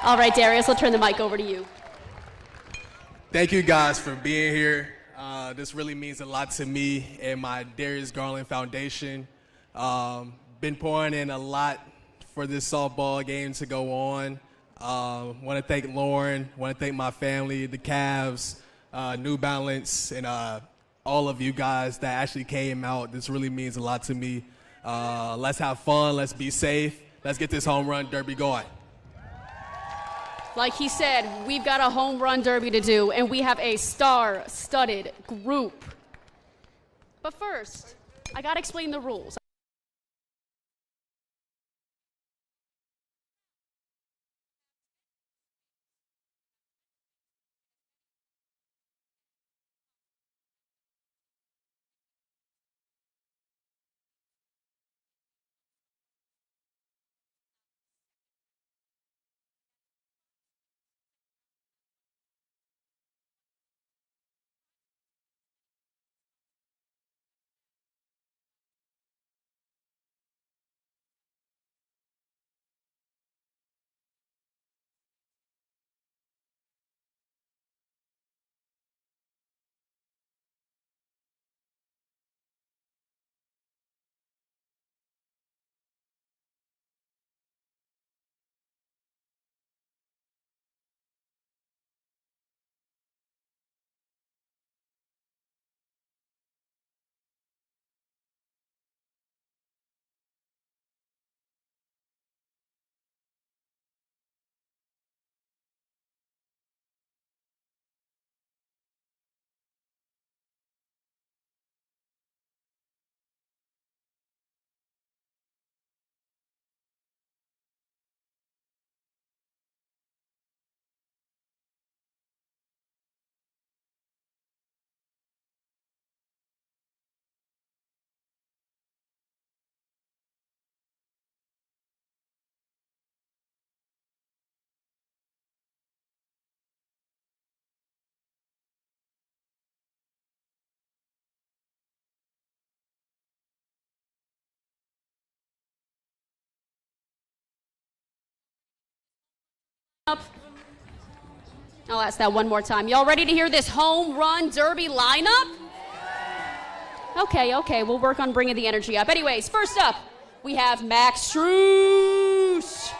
All right, Darius, I'll turn the mic over to you. Thank you guys for being here. This really means a lot to me and my Darius Garland Foundation. Been pouring in a lot for this softball game to go on. Want to thank Lauren, want to thank my family, the Cavs, New Balance, and all of you guys that actually came out. This really means a lot to me. Let's have fun, let's be safe, let's get this home run derby going. Like he said, we've got a home run derby to do, and we have a star-studded group. But first, I gotta explain the rules. I'll ask that one more time. Y'all ready to hear this home run derby lineup? Okay, we'll work on bringing the energy up. Anyways, first up, we have Max Struess.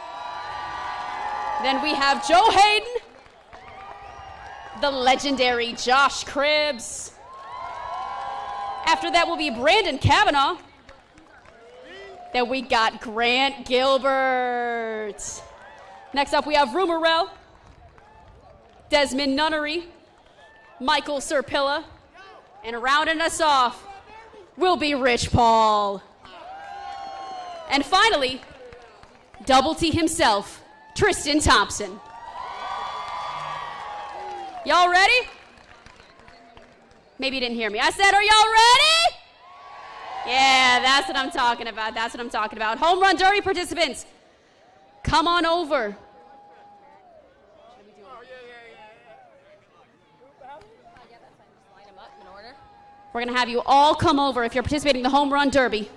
Then we have Joe Hayden, the legendary Josh Cribbs. After that will be Brandon Cavanaugh. Then we got Grant Gilbert. Next up, we have Rue Morrell, Desmond Nunnery, Michael Serpilla, and rounding us off will be Rich Paul. And finally, Double T himself, Tristan Thompson. Y'all ready? Maybe you didn't hear me. I said, are y'all ready? Yeah, that's what I'm talking about. That's what I'm talking about. Home run derby participants, come on over. We're going to have you all come over. If you're participating in the home run derby,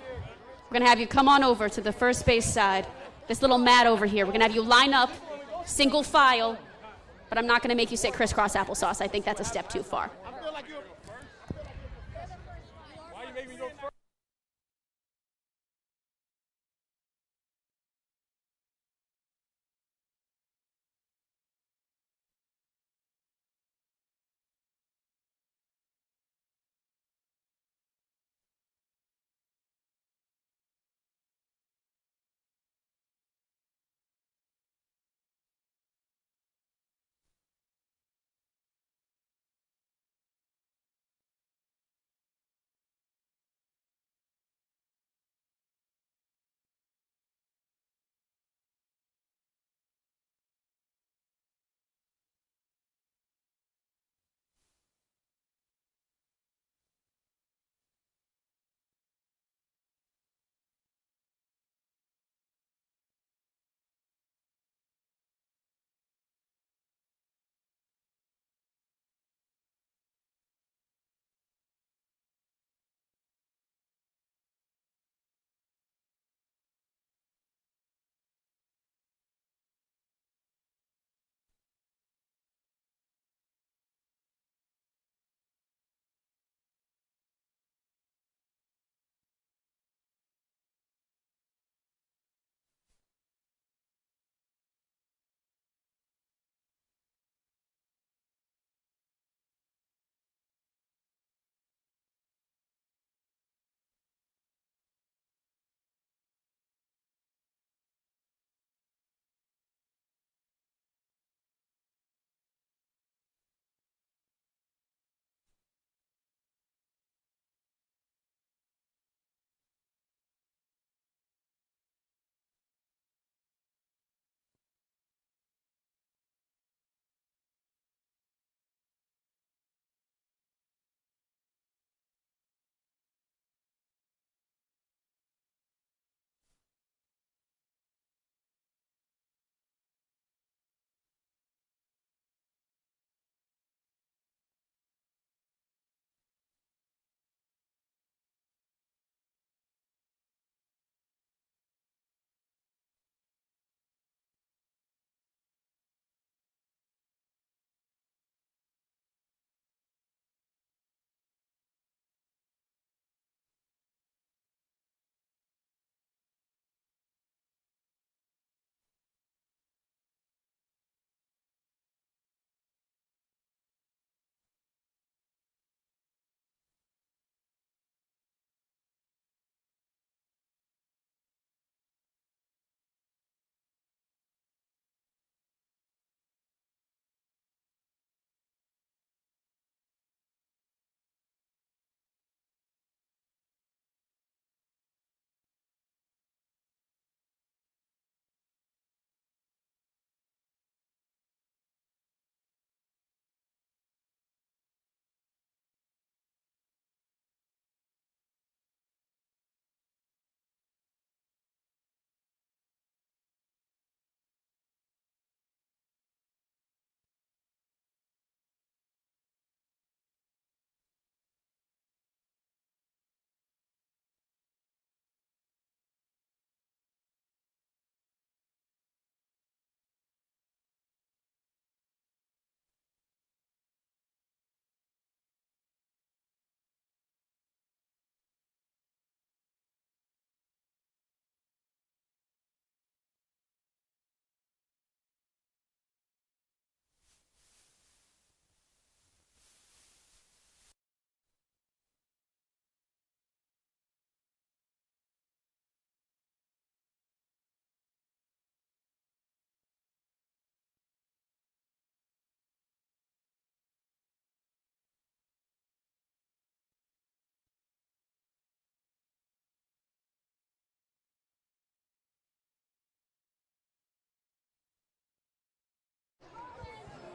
we're going to have you come on over to the first base side. This little mat over here. We're going to have you line up, single file, but I'm not going to make you sit crisscross applesauce. I think that's a step too far.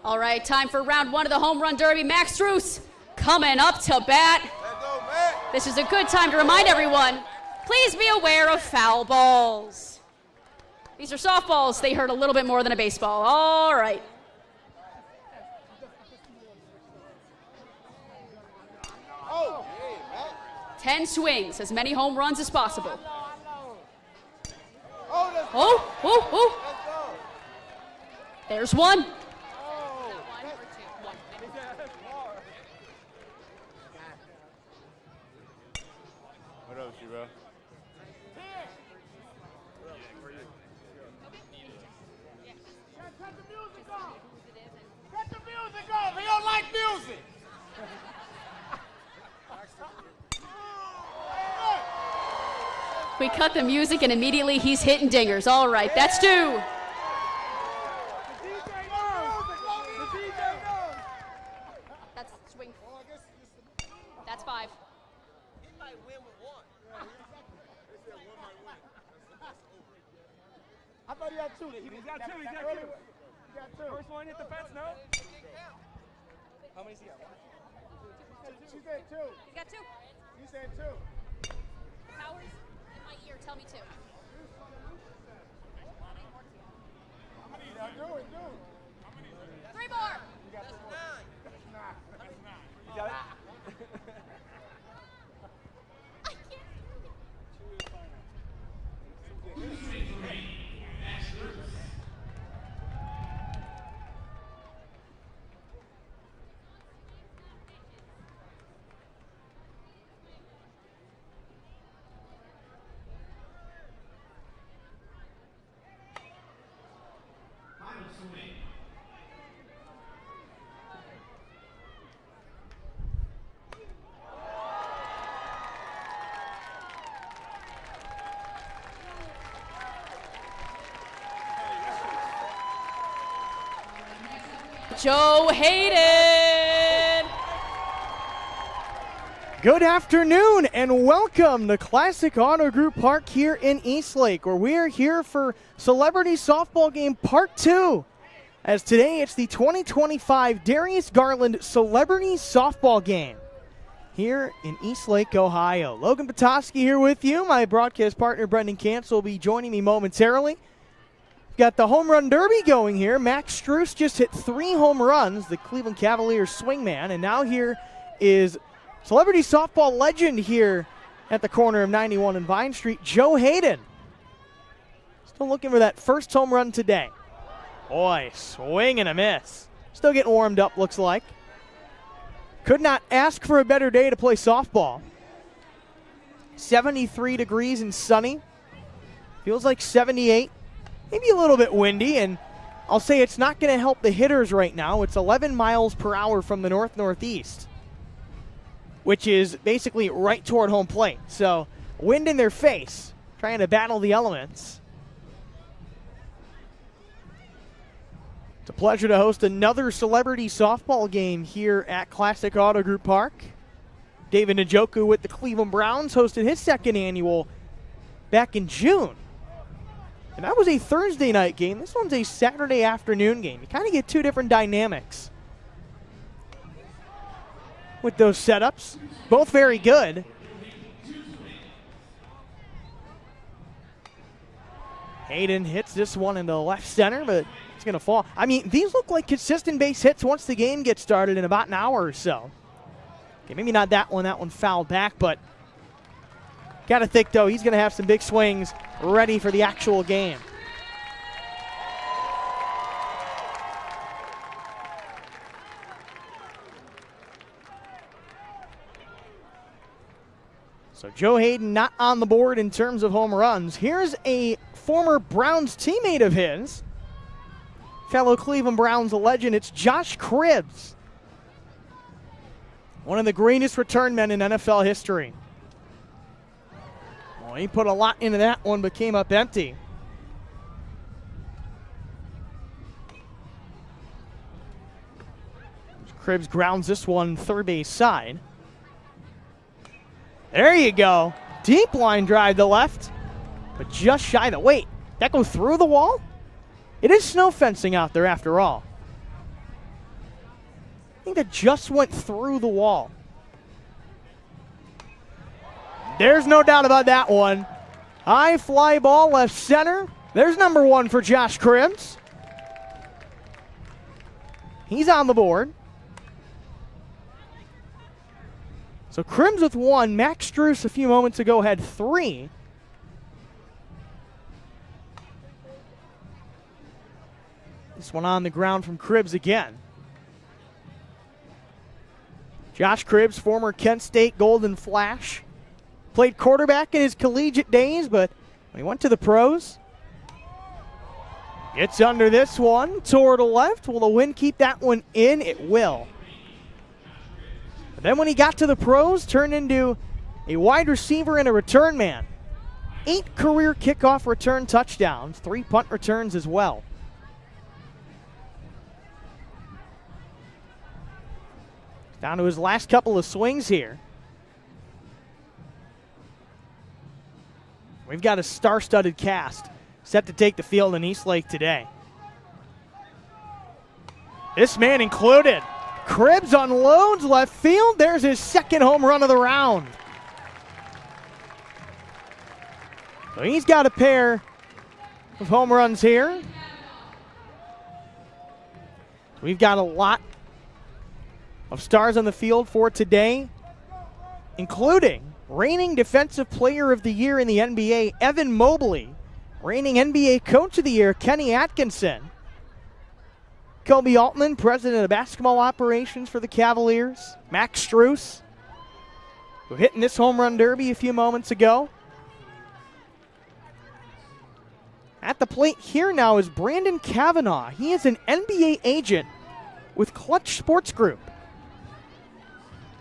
All right, time for round one of the home run derby. Max Struess coming up to bat. This is a good time to remind everyone, please be aware of foul balls. These are softballs. They hurt a little bit more than a baseball. All right. Oh. 10 swings, as many home runs as possible. Oh. There's one. What else, you bro? Cut the music off. He don't like music. We cut the music and immediately he's hitting dingers. All right, that's two. That's swing. That's five. He might win with one. I thought he had two. He got two. He got two. First one hit the fence, no? How many he got? She said two. He's got two. You said two. Powers in my ear, tell me two. Do it. Three more. That's nine. You got it? I can't. Joe Hayden. Good afternoon and welcome to Classic Autogroup Park here in Eastlake, where we are here for Celebrity Softball Game Part 2. As today it's the 2025 Darius Garland Celebrity Softball Game here in Eastlake, Ohio. Logan Petoskey here with you. My broadcast partner Brendan Cancel will be joining me momentarily. Got the home run derby going here. Max Struess just hit 3 home runs, the Cleveland Cavaliers swingman, and now here is celebrity softball legend here at the corner of 91 and Vine Street, Joe Hayden. Still looking for that first home run today. Boy, swing and a miss. Still getting warmed up, looks like. Could not ask for a better day to play softball. 73 degrees and sunny. Feels like 78. Maybe a little bit windy, and I'll say it's not going to help the hitters right now. It's 11 miles per hour from the north-northeast, which is basically right toward home plate. So wind in their face, trying to battle the elements. It's a pleasure to host another celebrity softball game here at Classic Autogroup Park. David Njoku with the Cleveland Browns hosted his second annual back in June. And that was a Thursday night game. This one's a Saturday afternoon game. You kind of get two different dynamics with those setups. Both very good. Hayden hits this one into left center, but it's going to fall. I mean, these look like consistent base hits once the game gets started in about an hour or so. Okay, maybe not that one. That one fouled back, but got to think, though, he's going to have some big swings ready for the actual game. So Joe Hayden not on the board in terms of home runs. Here's a former Browns teammate of his, fellow Cleveland Browns legend. It's Josh Cribbs, one of the greatest return men in NFL history. Well, he put a lot into that one, but came up empty. Cribbs grounds this one third base side. There you go. Deep line drive to left, but just shy of the. Wait, that go through the wall? It is snow fencing out there after all. I think that just went through the wall. There's no doubt about that one. High fly ball left center. There's number 1 for Josh Cribbs. He's on the board. So Cribbs with 1. Max Struess a few moments ago had 3. This one on the ground from Cribbs again. Josh Cribbs, former Kent State Golden Flash. Played quarterback in his collegiate days, but when he went to the pros, gets under this one, toward the left. Will the wind keep that one in? It will. But then when he got to the pros, turned into a wide receiver and a return man. 8 career kickoff return touchdowns, 3 punt returns as well. Down to his last couple of swings here. We've got a star-studded cast set to take the field in Eastlake today. This man included. Cribbs unloads left field. There's his second home run of the round. So he's got a pair of home runs here. We've got a lot of stars on the field for today, including reigning Defensive Player of the Year in the NBA, Evan Mobley. Reigning NBA Coach of the Year, Kenny Atkinson. Kobe Altman, President of Basketball Operations for the Cavaliers. Max Struess, who hit in this home run derby a few moments ago. At the plate here now is Brandon Kavanaugh. He is an NBA agent with Clutch Sports Group.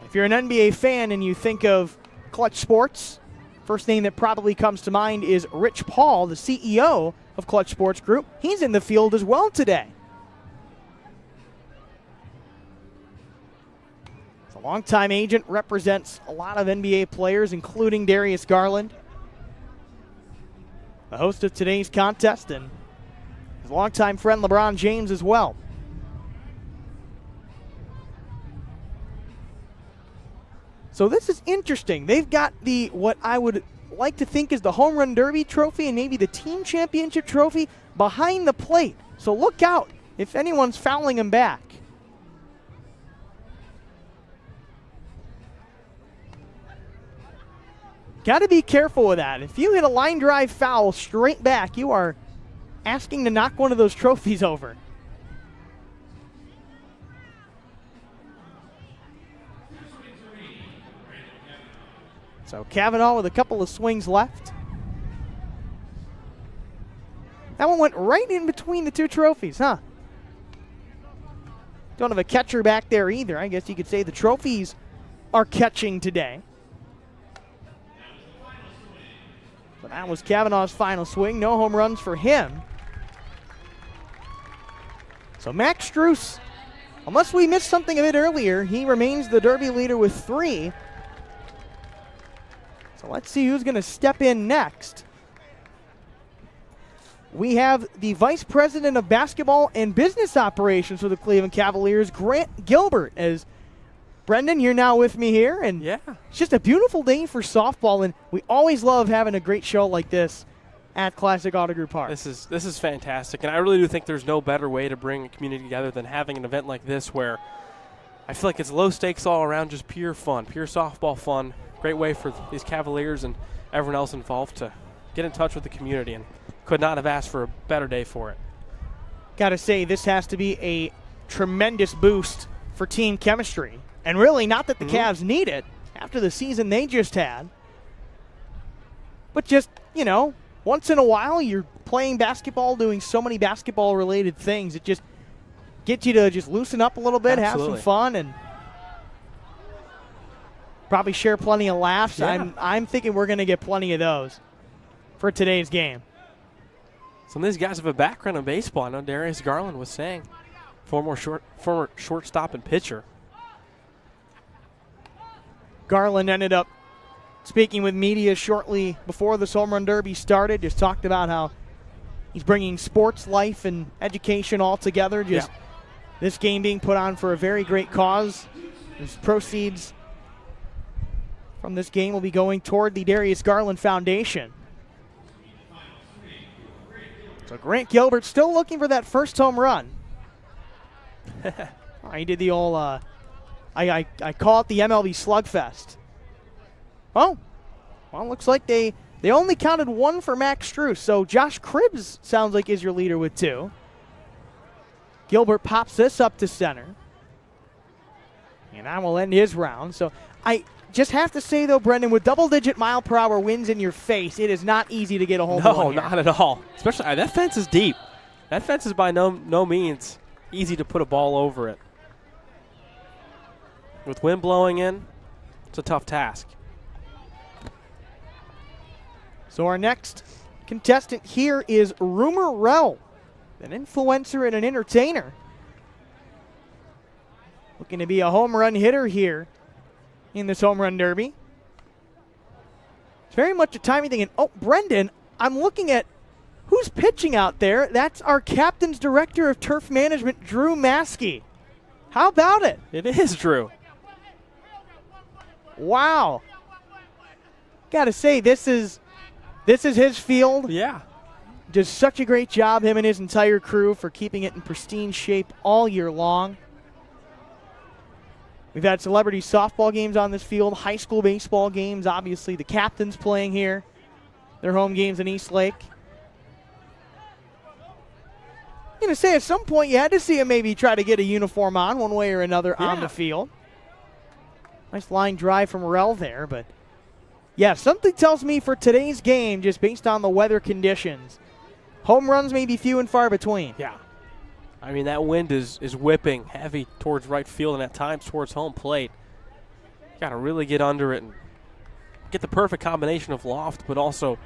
If you're an NBA fan and you think of Clutch Sports, first name that probably comes to mind is Rich Paul, the CEO of Clutch Sports Group. He's in the field as well today. He's a longtime agent, represents a lot of NBA players, including Darius Garland, the host of today's contest, and his longtime friend LeBron James as well. So this is interesting. They've got the, what I would like to think is the Home Run Derby trophy and maybe the team championship trophy behind the plate. So look out if anyone's fouling him back. Got to be careful with that. If you hit a line drive foul straight back, you are asking to knock one of those trophies over. So Kavanaugh with a couple of swings left. That one went right in between the two trophies, huh? Don't have a catcher back there either. I guess you could say the trophies are catching today. But that was Kavanaugh's final swing. No home runs for him. So Max Struess, unless we missed something a bit earlier, he remains the Derby leader with 3. So let's see who's going to step in next. We have the Vice President of Basketball and Business Operations for the Cleveland Cavaliers, Grant Gilbert. As Brendan, you're now with me here, and yeah, it's just a beautiful day for softball, and we always love having a great show like this at Classic Autogroup Park. This is fantastic, and I really do think there's no better way to bring a community together than having an event like this where I feel like it's low stakes all around, just pure fun, pure softball fun. Great way for these Cavaliers and everyone else involved to get in touch with the community, and could not have asked for a better day for it. Got to say, this has to be a tremendous boost for team chemistry. And really, not that the Cavs need it after the season they just had, but just, you know, once in a while you're playing basketball, doing so many basketball-related things. It just gets you to just loosen up a little bit, Absolutely. have some fun, and probably share plenty of laughs. Yeah. I'm thinking we're going to get plenty of those for today's game. Some of these guys have a background in baseball. I know Darius Garland was saying, former shortstop and pitcher. Garland ended up speaking with media shortly before this home run derby started. Just talked about how he's bringing sports life and education all together. Just This game being put on for a very great cause. There's proceeds from this game will be going toward the Darius Garland Foundation. So Grant Gilbert still looking for that first home run. He did the old, I call it the MLB slugfest. Oh, well, looks like they only counted one for Max Struess. So Josh Cribbs sounds like is your leader with 2. Gilbert pops this up to center. And that will end his round. So I just have to say, though, Brendan, with double-digit mile-per-hour winds in your face, it is not easy to get a home run. No, not at all. Especially, that fence is deep. That fence is by no means easy to put a ball over it. With wind blowing in, it's a tough task. So our next contestant here is Rumor Rell, an influencer and an entertainer. Looking to be a home run hitter here in this home run derby. It's very much a timing thing. And, oh, Brendan, I'm looking at who's pitching out there. That's our captain's director of turf management, Drew Maskey. How about it? It is Drew. Wow. Got to say, this is his field. Yeah. Does such a great job, him and his entire crew, for keeping it in pristine shape all year long. We've had celebrity softball games on this field, high school baseball games. Obviously, the captain's playing here. Their home games in Eastlake. I'm going to say at some point you had to see him maybe try to get a uniform on one way or another on the field. Nice line drive from Rell there, but yeah, something tells me for today's game, just based on the weather conditions, home runs may be few and far between. Yeah. I mean, that wind is whipping heavy towards right field and at times towards home plate. You got to really get under it and get the perfect combination of loft, but also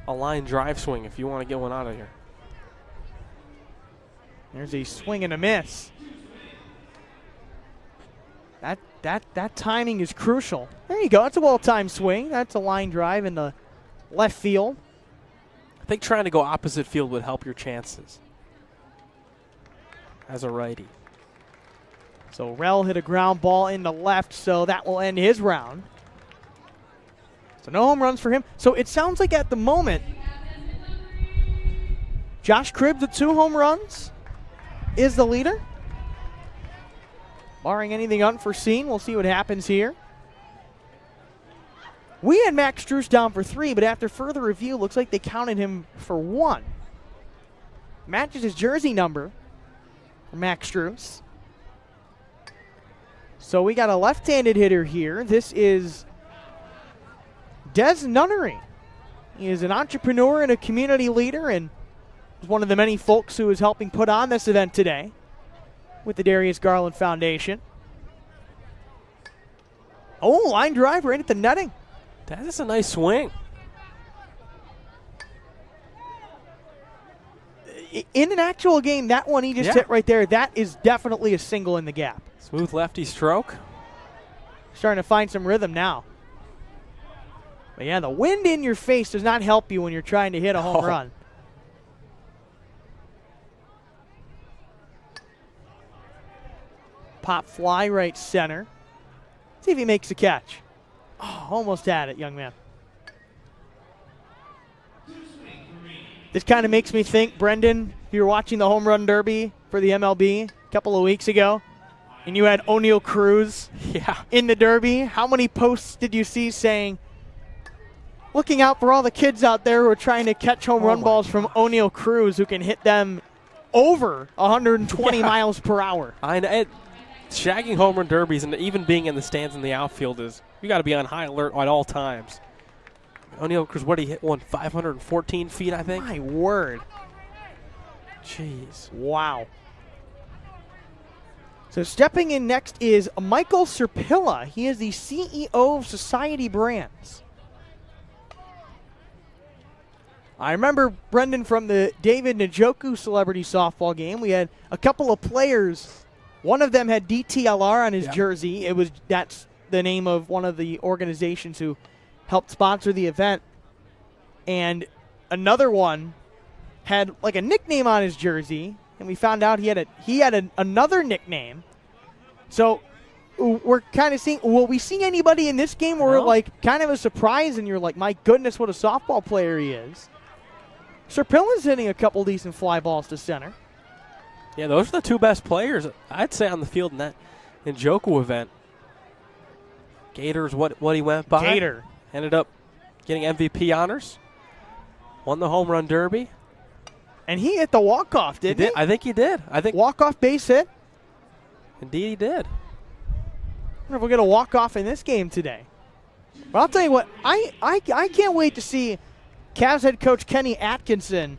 a line drive swing if you want to get one out of here. There's a swing and a miss. That timing is crucial. There you go. That's a well-timed swing. That's a line drive in the left field. I think trying to go opposite field would help your chances as a righty. So Rell hit a ground ball in the left, so that will end his round. So no home runs for him. So it sounds like at the moment, Josh Cribbs with 2 home runs is the leader. Barring anything unforeseen, we'll see what happens here. We had Max Struess down for 3, but after further review, looks like they counted him for 1. Matches his jersey number for Max Struess. So we got a left-handed hitter here. This is Des Nunnery. He is an entrepreneur and a community leader, and is one of the many folks who is helping put on this event today with the Darius Garland Foundation. Oh, line drive right at the netting. That is a nice swing. In an actual game, that one he just hit right there, that is definitely a single in the gap. Smooth lefty stroke. Starting to find some rhythm now. But yeah, the wind in your face does not help you when you're trying to hit a home run. Pop fly right center. See if he makes a catch. Oh, almost had it, young man. This kind of makes me think, Brendan, if you were watching the home run derby for the MLB a couple of weeks ago, and you had O'Neal Cruz in the derby, how many posts did you see saying, looking out for all the kids out there who are trying to catch home run balls from O'Neal Cruz, who can hit them over 120 miles per hour. I know. Shagging home run derbies and even being in the stands in the outfield is, you got to be on high alert at all times. O'Neal Cruz, what did he hit? 514 feet, I think? My word. Jeez. Wow. So stepping in next is Michael Serpilla. He is the CEO of Society Brands. I remember, Brendan, from the David Njoku celebrity softball game, we had a couple of players. One of them had DTLR on his jersey. That's the name of one of the organizations who helped sponsor the event. And another one had like a nickname on his jersey and we found out he had another nickname. So we're kind of seeing, will we see anybody in this game where we're like kind of a surprise and you're like, my goodness, what a softball player he is. Serpilla's hitting a couple decent fly balls to center. Yeah, those are the two best players, I'd say, on the field in that Njoku event. Gator's what he went by. Gator. Ended up getting MVP honors. Won the home run derby. And he hit the walk-off, didn't he? I think he did. Walk-off base hit. Indeed he did. I wonder if we'll get a walk-off in this game today. But I'll tell you what, I can't wait to see Cavs head coach Kenny Atkinson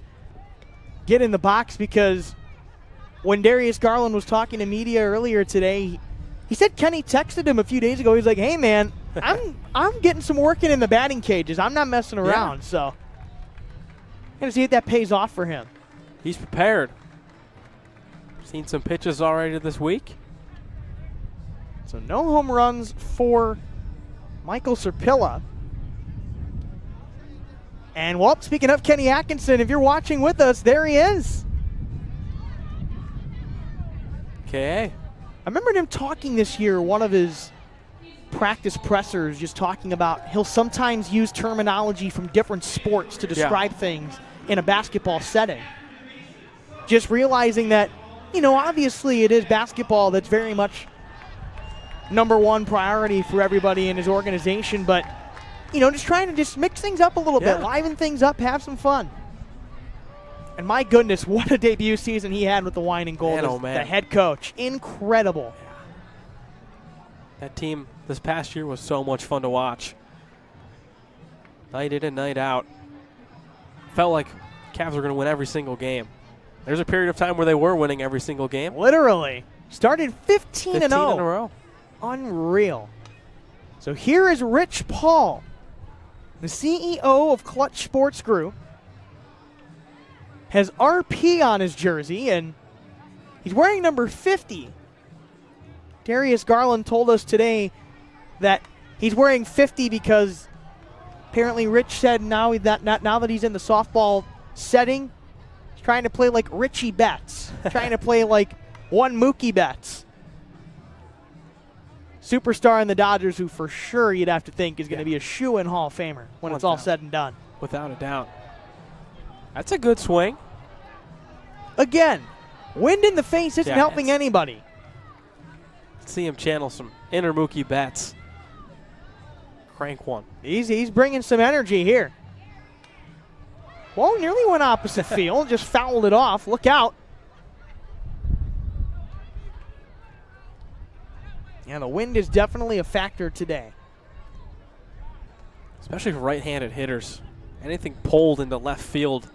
get in the box, because when Darius Garland was talking to media earlier today, he said Kenny texted him a few days ago. He's like, hey, man, I'm getting some work in the batting cages. I'm not messing around. Yeah. So going to see if that pays off for him. He's prepared. Seen some pitches already this week. So no home runs for Michael Serpilla. And, well, speaking of Kenny Atkinson, if you're watching with us, there he is. Okay. I remembered him talking this year, one of his practice pressers, just talking about he'll sometimes use terminology from different sports to describe things in a basketball setting. Just realizing that, obviously it is basketball that's very much number one priority for everybody in his organization, but, just trying to just mix things up a little bit, liven things up, have some fun. And my goodness, what a debut season he had with the Wine and Gold as the head coach. Incredible. Yeah. That team this past year was so much fun to watch. Night in and night out. Felt like Cavs were going to win every single game. There's a period of time where they were winning every single game. Literally. Started 15-0. 15 in a row. Unreal. So here is Rich Paul, the CEO of Clutch Sports Group. Has RP on his jersey, and he's wearing number 50. Darius Garland told us today that he's wearing 50 because apparently Rich said now that he's in the softball setting, he's trying to play like Richie Betts, trying to play like one Mookie Betts. Superstar in the Dodgers, who for sure you'd have to think is going to be a shoo-in Hall of Famer when it's all said and done. Without a doubt. That's a good swing. Again, wind in the face isn't helping anybody. Let's see him channel some inner Mookie Betts. Crank one. He's bringing some energy here. Well, nearly went opposite field, just fouled it off. Look out. Yeah, the wind is definitely a factor today. Especially for right-handed hitters. Anything pulled into left field,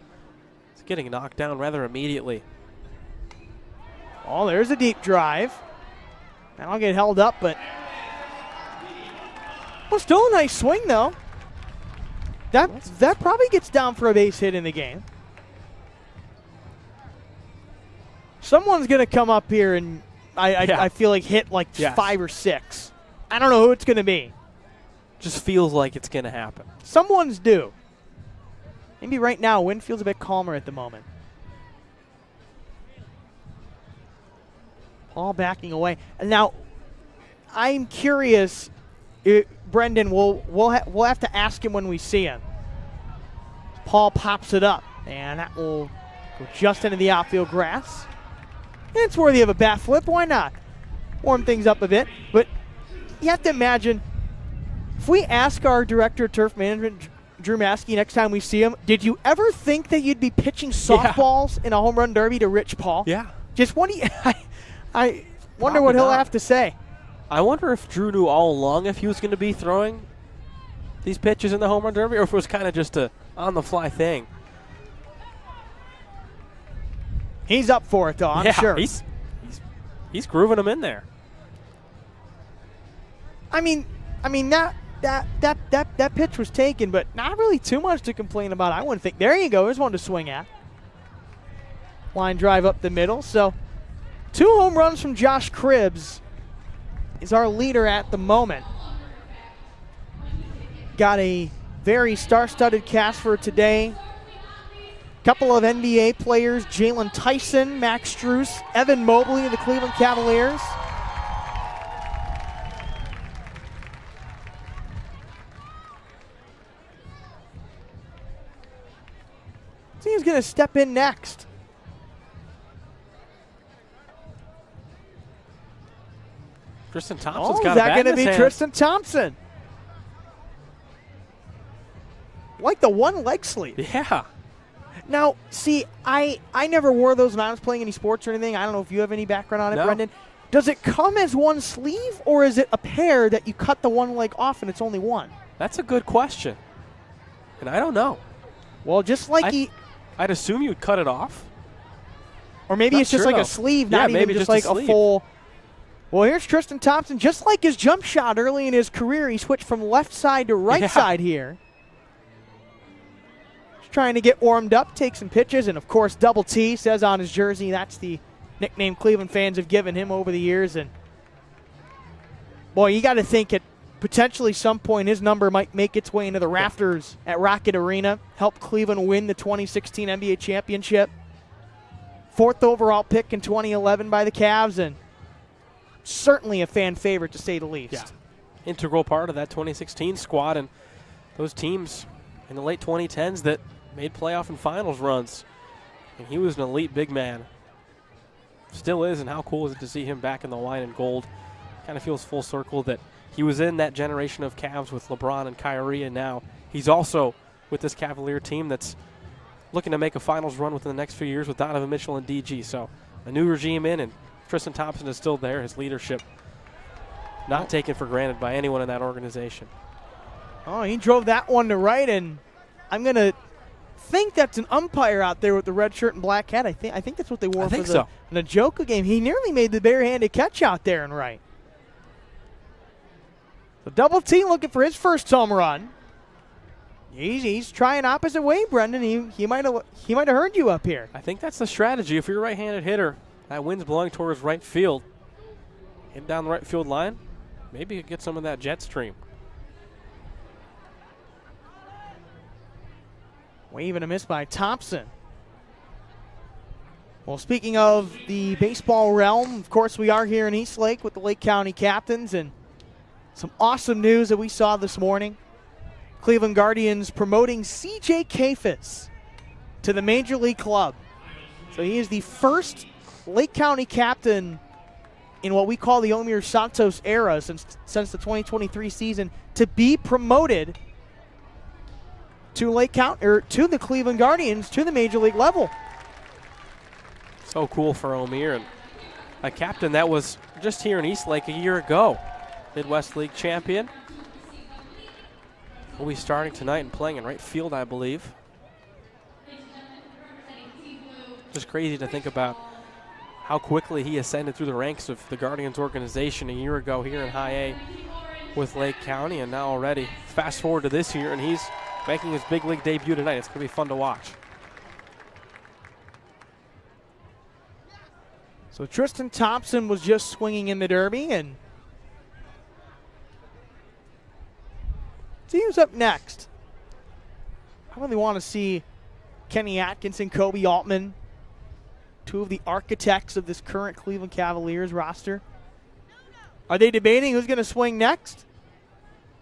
it's getting knocked down rather immediately. Oh, there's a deep drive. That'll get held up, but well, still a nice swing, though. That probably gets down for a base hit in the game. Someone's going to come up here and I feel like hit like 5 or 6. I don't know who it's going to be. Just feels like it's going to happen. Someone's due. Maybe right now, wind feels a bit calmer at the moment. Paul backing away. And now, I'm curious, Brendan, we'll have to ask him when we see him. Paul pops it up, and that will go just into the outfield grass. And it's worthy of a bat flip. Why not? Warm things up a bit. But you have to imagine, if we ask our director of turf management, Drew Maskey, next time we see him, did you ever think that you'd be pitching softballs in a home run derby to Rich Paul? Yeah. Just what do you, I wonder what he'll have to say. I wonder if Drew knew all along if he was going to be throwing these pitches in the home run derby, or if it was kind of just a on-the-fly thing. He's up for it, though, I'm sure. He's grooving them in there. I mean that pitch was taken, but not really too much to complain about, I wouldn't think. There you go. There's one to swing at. Line drive up the middle. So 2 home runs from Josh Cribbs is our leader at the moment. Got a very star-studded cast for today. couple of NBA players, Jalen Tyson, Max Strus, Evan Mobley of the Cleveland Cavaliers. See who's going to step in next. Tristan Thompson's got is that going to be Tristan Thompson? Like the one leg sleeve. Yeah. Now, see, I never wore those when I was playing any sports or anything. I don't know if you have any background on it, No. Brendan. Does it come as one sleeve, or is it a pair that you cut the one leg off and it's only one? That's a good question. And I don't know. Well, just like I'd assume you'd cut it off. or maybe Not it's just sure, like though. a sleeve, Yeah, not even maybe just just a like a sleeve. full. Well, here's Tristan Thompson. Just like his jump shot early in his career, he switched from left side to right Yeah. side here. Just trying to get warmed up, take some pitches, and of course, Double T says on his jersey. That's the nickname Cleveland fans have given him over the years. And boy, you got to think at potentially some point his number might make its way into the rafters at Rocket Arena, help Cleveland win the 2016 NBA championship. 4th overall pick in 2011 by the Cavs, and certainly a fan favorite to say the least. Yeah. Integral part of that 2016 squad and those teams in the late 2010s that made playoff and finals runs. And he was an elite big man. Still is, and how cool is it to see him back in the wine and gold. Kind of feels full circle that he was in that generation of Cavs with LeBron and Kyrie, and now he's also with this Cavalier team that's looking to make a finals run within the next few years with Donovan Mitchell and DG. So a new regime in, and Tristan Thompson is still there. His leadership not taken for granted by anyone in that organization. Oh, he drove that one to right, and I'm going to think that's an umpire out there with the red shirt and black hat. I think that's what they wore I for think the so. Njoku game. He nearly made the barehanded catch out there and right. So Double T looking for his first home run. He's trying opposite way, Brendan. He might have heard you up here. I think that's the strategy. If you're a right-handed hitter, that wind's blowing towards right field, hit down the right field line, maybe you get some of that jet stream. Wave and a miss by Thompson. Well, speaking of the baseball realm, of course, we are here in Eastlake with the Lake County Captains, and some awesome news that we saw this morning. Cleveland Guardians promoting C.J. Kafis to the Major League Club. So he is the first Lake County captain in what we call the Omir Santos era since the 2023 season to be promoted to Lake County, or to the Cleveland Guardians, to the Major League level. So cool for Omir, and a captain that was just here in Eastlake a year ago. Midwest League champion. Will be starting tonight and playing in right field, I believe. Just crazy to think about how quickly he ascended through the ranks of the Guardians organization a year ago here in High A with Lake County, and now already fast forward to this year, and he's making his big league debut tonight. It's going to be fun to watch. So Tristan Thompson was just swinging in the Derby, and see who's up next. I really want to see Kenny Atkinson, Kobe Altman, two of the architects of this current Cleveland Cavaliers roster. Are they debating who's going to swing next?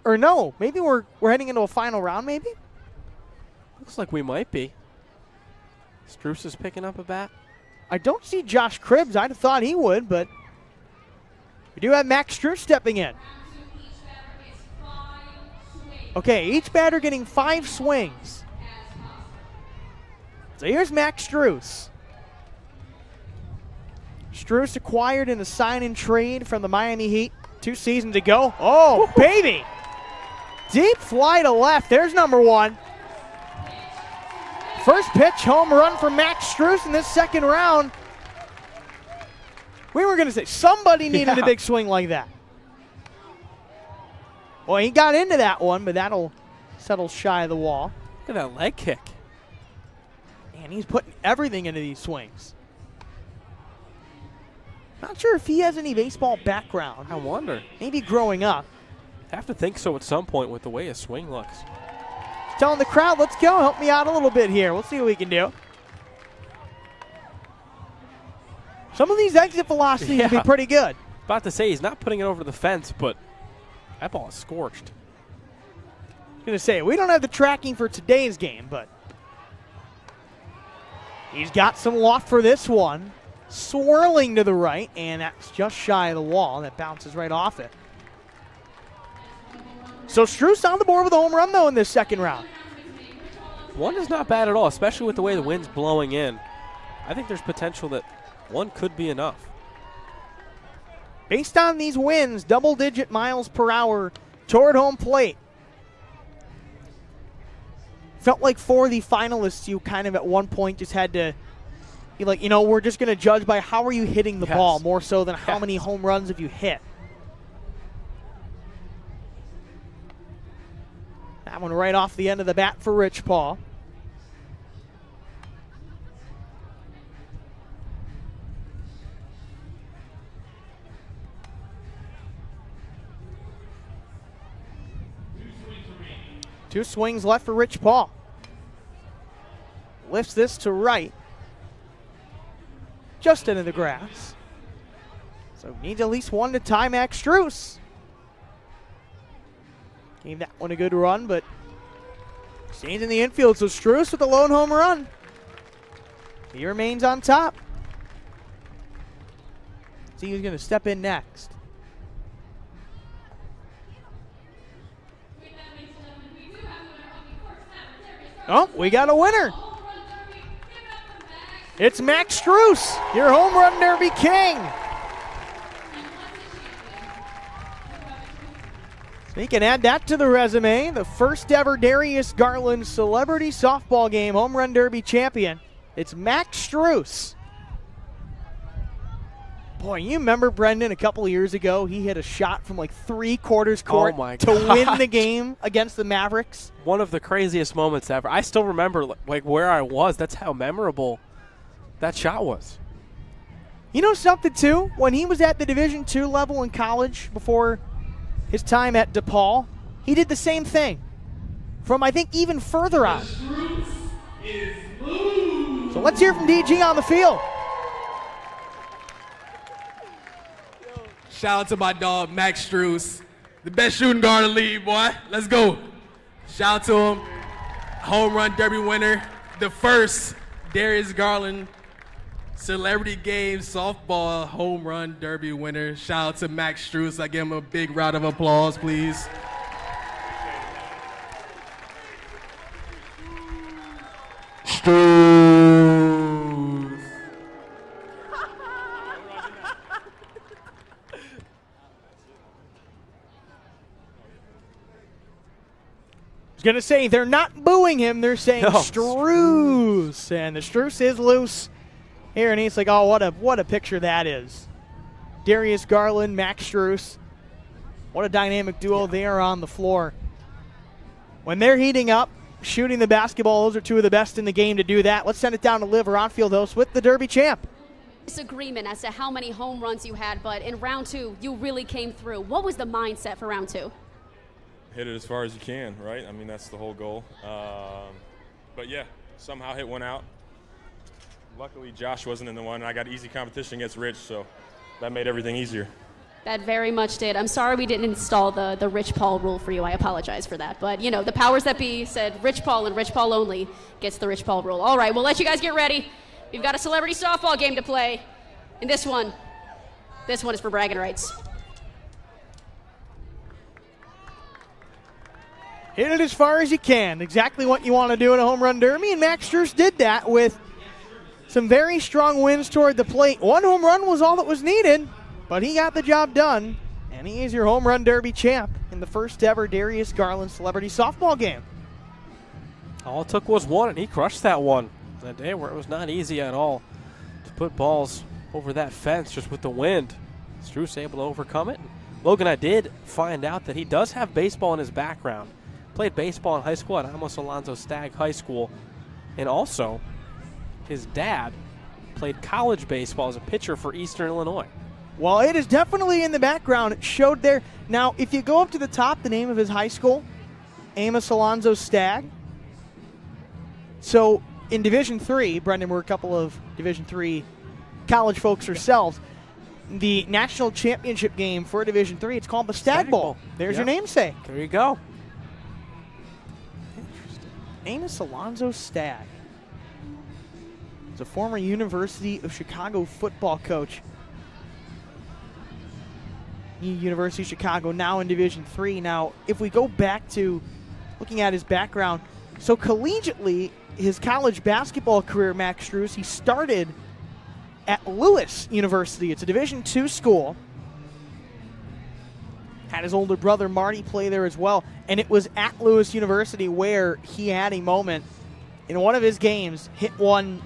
Or no, maybe we're heading into a final round, maybe? Looks like we might be. Strus is picking up a bat. I don't see Josh Cribbs. I'd have thought he would, but we do have Max Strus stepping in. Okay, each batter getting 5 swings. So here's Max Strus. Strus acquired in a sign-and trade from the Miami Heat 2 seasons ago. Oh, baby! Deep fly to left. There's number 1. First pitch, home run for Max Strus in this second round. We were going to say somebody needed a big swing like that. Well, he got into that one, but that'll settle shy of the wall. Look at that leg kick. And he's putting everything into these swings. Not sure if he has any baseball background. I wonder. Maybe growing up. Have to think so at some point with the way his swing looks. Telling the crowd, let's go, help me out a little bit here. We'll see what we can do. Some of these exit velocities would be pretty good. About to say, he's not putting it over the fence, but that ball is scorched. I was going to say, we don't have the tracking for today's game, but he's got some loft for this one. Swirling to the right, and that's just shy of the wall. That bounces right off it. So Struce on the board with a home run, though, in this second round. One is not bad at all, especially with the way the wind's blowing in. I think there's potential that one could be enough. Based on these winds, double-digit miles per hour toward home plate. Felt like for the finalists, you kind of at one point just had to be like, we're just going to judge by how are you hitting the ball more so than how many home runs have you hit. That one right off the end of the bat for Rich Paul. Two swings left for Rich Paul. Lifts this to right. Just into the grass. So needs at least one to tie Max Struce. Gave that one a good run, but stays in the infield. So Struce with a lone home run. He remains on top. See who's going to step in next. Oh, we got a winner. It's Max Struce, your home run derby king. So you can add that to the resume. The first ever Darius Garland Celebrity Softball Game home run derby champion. It's Max Struce. Boy, you remember Brendan a couple of years ago? He hit a shot from like 3/4 court to win the game against the Mavericks. One of the craziest moments ever. I still remember like where I was. That's how memorable that shot was. You know something too? When he was at the Division II level in college before his time at DePaul, he did the same thing. From I think even further out. So let's hear from DG on the field. Shout out to my dog, Max Struce, the best shooting guard in the league, boy. Let's go. Shout out to him. Home run derby winner, the first Darius Garland Celebrity Game Softball home run derby winner. Shout out to Max Struce. I give him a big round of applause, please. Struce. Going to say they're not booing him, they're saying Struce, and the Struce is loose here, and he's like, oh, what a picture that is. Darius Garland, Max Struce, what a dynamic duo they are on the floor. When they're heating up, shooting the basketball, those are two of the best in the game to do that. Let's send it down to Liv, our on-field host, with the Derby champ. Disagreement as to how many home runs you had, but in round two, you really came through. What was the mindset for round two? Hit it as far as you can, right? I mean, that's the whole goal. But yeah, somehow hit one out. Luckily, Josh wasn't in the one. I got easy competition against Rich, so that made everything easier. That very much did. I'm sorry we didn't install the Rich Paul rule for you. I apologize for that. But, the powers that be said Rich Paul and Rich Paul only gets the Rich Paul rule. All right, we'll let you guys get ready. We've got a celebrity softball game to play. And this one is for bragging rights. Hit it as far as you can. Exactly what you want to do in a home run derby, and Max Struce did that with some very strong winds toward the plate. One home run was all that was needed, but he got the job done, and he is your home run derby champ in the first ever Darius Garland Celebrity Softball Game. All it took was one, and he crushed that one. That day where it was not easy at all to put balls over that fence just with the wind. Struce able to overcome it. Logan, I did find out that he does have baseball in his background. Played baseball in high school at Amos Alonzo Stagg High School. And also, his dad played college baseball as a pitcher for Eastern Illinois. Well, it is definitely in the background. It showed there. Now, if you go up to the top, the name of his high school, Amos Alonzo Stagg. So, in Division III, Brendan, we're a couple of Division III college folks ourselves, the national championship game for Division III. It's called the Stag Bowl. There's your namesake. There you go. Interesting. Amos Alonzo Stagg. He's a former University of Chicago football coach. University of Chicago now in Division III. Now, if we go back to looking at his background, so collegiately, his college basketball career, Max Strus, he started at Lewis University. It's a Division II school. Had his older brother Marty play there as well. And it was at Lewis University where he had a moment in one of his games, hit one.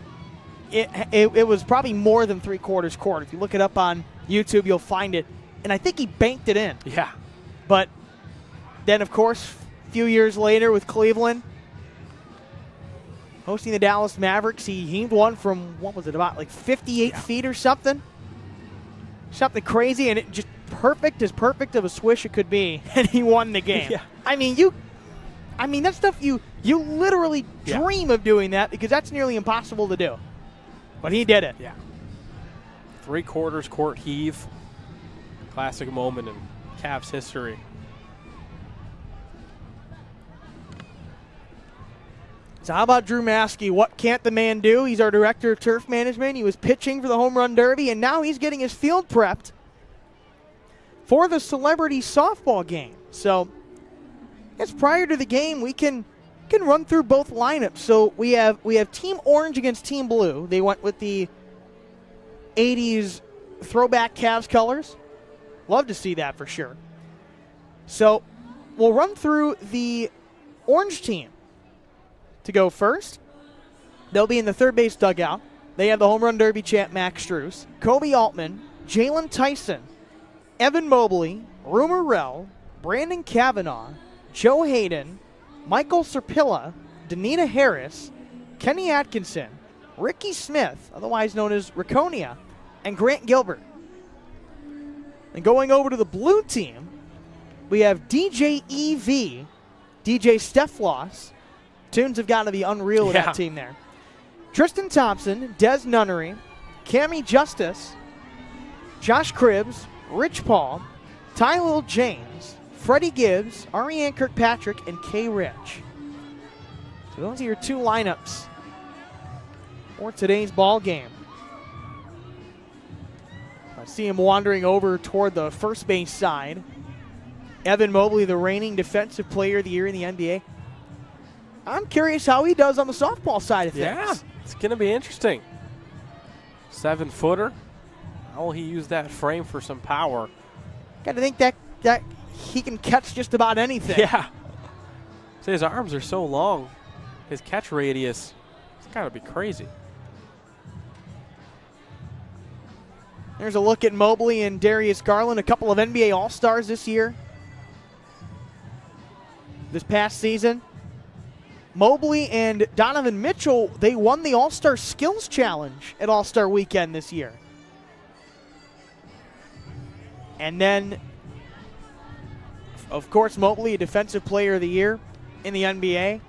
It was probably more than three-quarters court. If you look it up on YouTube, you'll find it. And I think he banked it in. Yeah. But then, of course, a few years later with Cleveland, hosting the Dallas Mavericks, he heaved one from, what was it, about like 58 feet or something? Something crazy, and it just perfect of a swish it could be, and he won the game. Yeah. I mean, that's stuff you literally dream of doing that, because that's nearly impossible to do. But he did it. Yeah. Three-quarters court heave. Classic moment in Cavs history. So how about Drew Maskey? What can't the man do? He's our director of turf management. He was pitching for the Home Run Derby, and now he's getting his field prepped for the celebrity softball game. So as prior to the game, we can run through both lineups. So we have Team Orange against Team Blue. They went with the 80s throwback Cavs colors. Love to see that for sure. So we'll run through the Orange team to go first. They'll be in the third base dugout. They have the Home Run Derby champ Max Strus, Kobe Altman, Jalen Tyson, Evan Mobley, Rumor Rell, Brandon Kavanaugh, Joe Hayden, Michael Serpilla, Danita Harris, Kenny Atkinson, Ricky Smith, otherwise known as Raconia, and Grant Gilbert. And going over to the blue team, we have DJ EV, DJ Steflos. Tunes have got to be unreal with that team there. Tristan Thompson, Des Nunnery, Cammie Justice, Josh Cribbs, Rich Paul, Tylil James, Freddie Gibbs, Ariane Kirkpatrick, and Kay Rich. So those are your two lineups for today's ball game. I see him wandering over toward the first base side. Evan Mobley, the reigning Defensive Player of the Year in the NBA. I'm curious how he does on the softball side of things. Yeah, it's going to be interesting. 7-footer. How will he use that frame for some power? Got to think that he can catch just about anything. Yeah. So his arms are so long. His catch radius, it's got to be crazy. There's a look at Mobley and Darius Garland, a couple of NBA All-Stars this year. This past season. Mobley and Donovan Mitchell, they won the All-Star Skills Challenge at All-Star Weekend this year. And then, of course, Mobley, a Defensive Player of the Year in the NBA.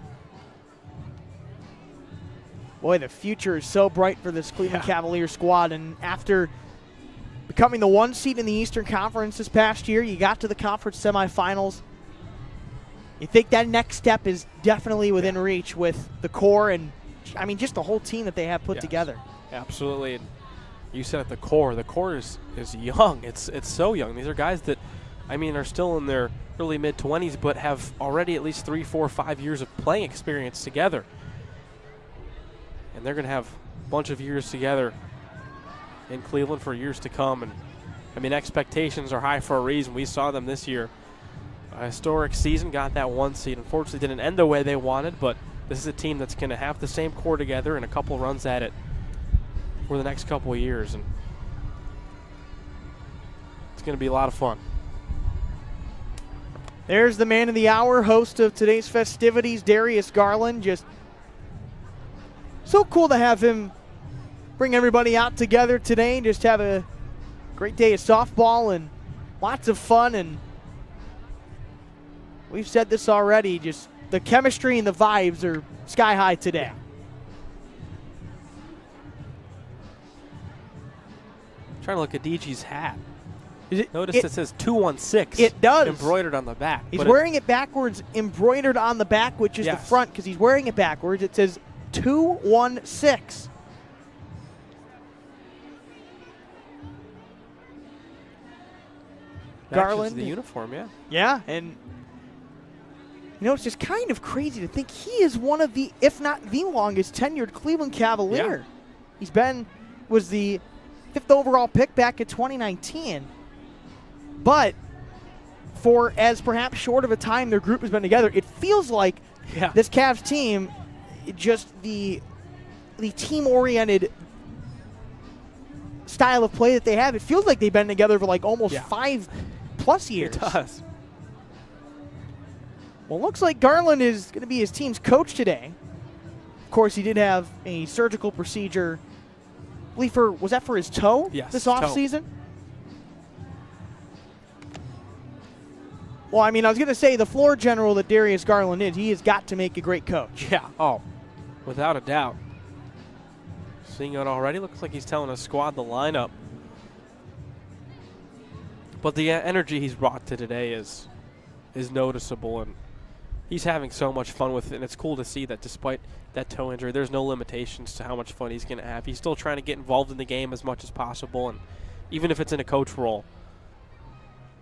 Boy, the future is so bright for this Cleveland Cavaliers squad. And after becoming the 1 seed in the Eastern Conference this past year, you got to the conference semifinals. You think that next step is definitely within reach with the core and, I mean, just the whole team that they have put together. Absolutely. And you said at the core is young. It's so young. These are guys that, I mean, are still in their early mid-20s but have already at least 3, 4, 5 years of playing experience together. And they're going to have a bunch of years together in Cleveland for years to come. And, I mean, expectations are high for a reason. We saw them this year. A historic season, got that 1 seed. Unfortunately, didn't end the way they wanted, but this is a team that's going to have the same core together and a couple runs at it for the next couple of years. And it's going to be a lot of fun. There's the man of the hour, host of today's festivities, Darius Garland. Just so cool to have him bring everybody out together today and just have a great day of softball and lots of fun. And we've said this already, just the chemistry and the vibes are sky high today. trying to look at DG's hat. Notice it it says 216. It does. Embroidered on the back. He's wearing it backwards, embroidered on the back, which is the front, because he's wearing it backwards. It says 216. Garland. The uniform, yeah. Yeah, and it's just kind of crazy to think he is one of the, if not the longest tenured Cleveland Cavalier. Yeah. Was the 5th overall pick back in 2019. But for as perhaps short of a time their group has been together, it feels like this Cavs team, just the team-oriented style of play that they have, it feels like they've been together for like almost 5+ years. It does. Well, it looks like Garland is going to be his team's coach today. Of course, he did have a surgical procedure, I believe was that for his toe this offseason? Well, I mean, I was going to say the floor general that Darius Garland is, he has got to make a great coach. Yeah, without a doubt. Seeing it already, looks like he's telling his squad the lineup. But the energy he's brought to today is noticeable, and he's having so much fun with it, and it's cool to see that despite that toe injury, there's no limitations to how much fun he's going to have. He's still trying to get involved in the game as much as possible, and even if it's in a coach role,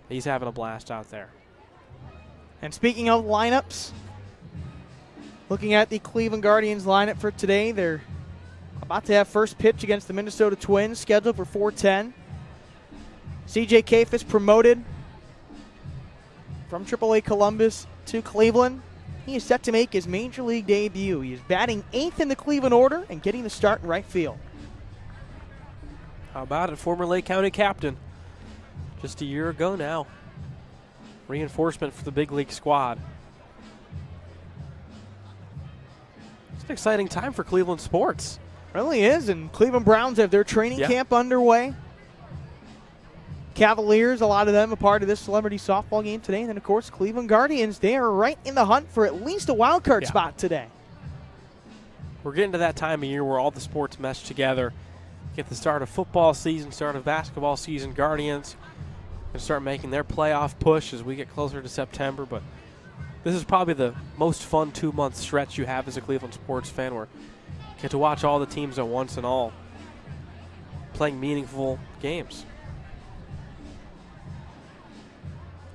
he's having a blast out there. And speaking of lineups, looking at the Cleveland Guardians lineup for today, they're about to have first pitch against the Minnesota Twins, scheduled for 4:10. CJ Kafis promoted from AAA Columbus to Cleveland. He is set to make his Major League debut. He is batting 8th in the Cleveland order and getting the start in right field. How about it? Former Lake County captain. Just a year ago now. Reinforcement for the big league squad. It's an exciting time for Cleveland sports. Really is, and Cleveland Browns have their training camp underway. Cavaliers, a lot of them a part of this celebrity softball game today. And then, of course, Cleveland Guardians, they are right in the hunt for at least a wild card spot today. We're getting to that time of year where all the sports mesh together. Get the start of football season, start of basketball season. Guardians going to start making their playoff push as we get closer to September. But this is probably the most fun 2-month stretch you have as a Cleveland sports fan, where you get to watch all the teams at once and all playing meaningful games.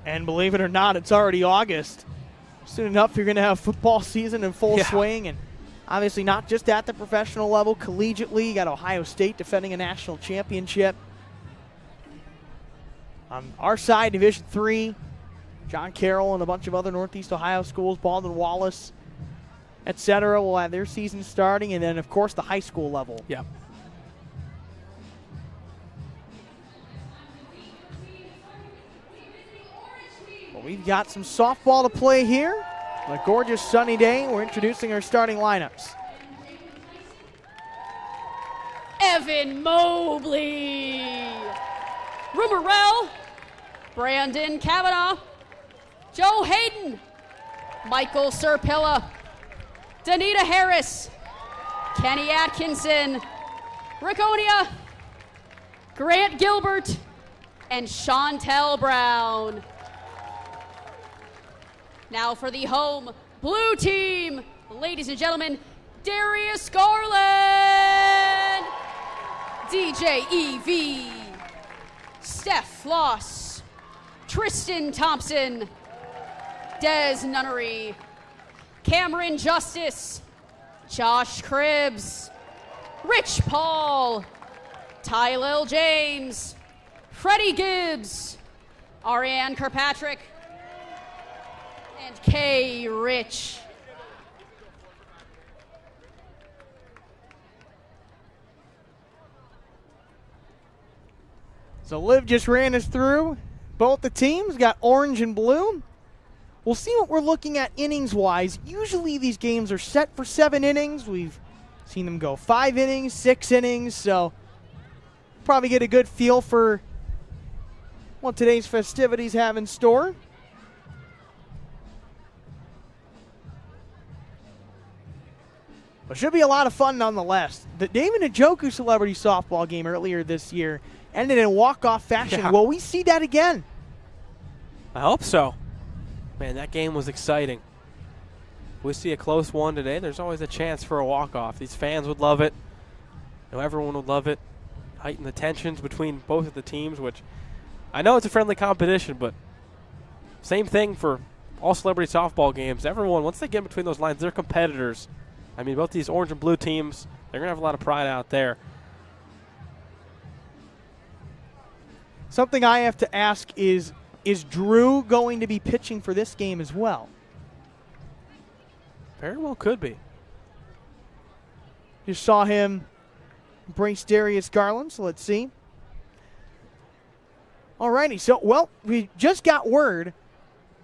And believe it or not, it's already August. Soon enough, you're going to have football season in full swing. And obviously not just at the professional level, collegiately. You got Ohio State defending a national championship. On our side, Division III, John Carroll and a bunch of other Northeast Ohio schools, Baldwin Wallace, etc., will have their season starting. And then, of course, the high school level. Yeah. We've got some softball to play here. On a gorgeous sunny day, we're introducing our starting lineups. Evan Mobley, Rumerell, Brandon Kavanaugh, Joe Hayden, Michael Serpilla, Danita Harris, Kenny Atkinson, Rickonia, Grant Gilbert, and Chantel Brown. Now for the home blue team, ladies and gentlemen, Darius Garland, DJ EV, Steph Floss, Tristan Thompson, Des Nunnery, Cameron Justice, Josh Cribbs, Rich Paul, Tylil James, Freddie Gibbs, Ariane Kirkpatrick, and Kay Rich. So Liv just ran us through both the teams, got orange and blue. We'll see what we're looking at innings-wise. Usually these games are set for 7 innings. We've seen them go 5 innings, 6 innings, so probably get a good feel for what today's festivities have in store. But should be a lot of fun nonetheless. The David Njoku celebrity softball game earlier this year ended in walk-off fashion. Yeah. Will we see that again? I hope so. Man, that game was exciting. We see a close one today. There's always a chance for a walk-off. These fans would love it. You know, everyone would love it. Heighten the tensions between both of the teams, which I know it's a friendly competition, but same thing for all celebrity softball games. Everyone, once they get between those lines, they're competitors. I mean, both these orange and blue teams, they're going to have a lot of pride out there. Something I have to ask is Drew going to be pitching for this game as well? Very well could be. Just saw him embrace Darius Garland, so let's see. Alrighty, so, well, we just got word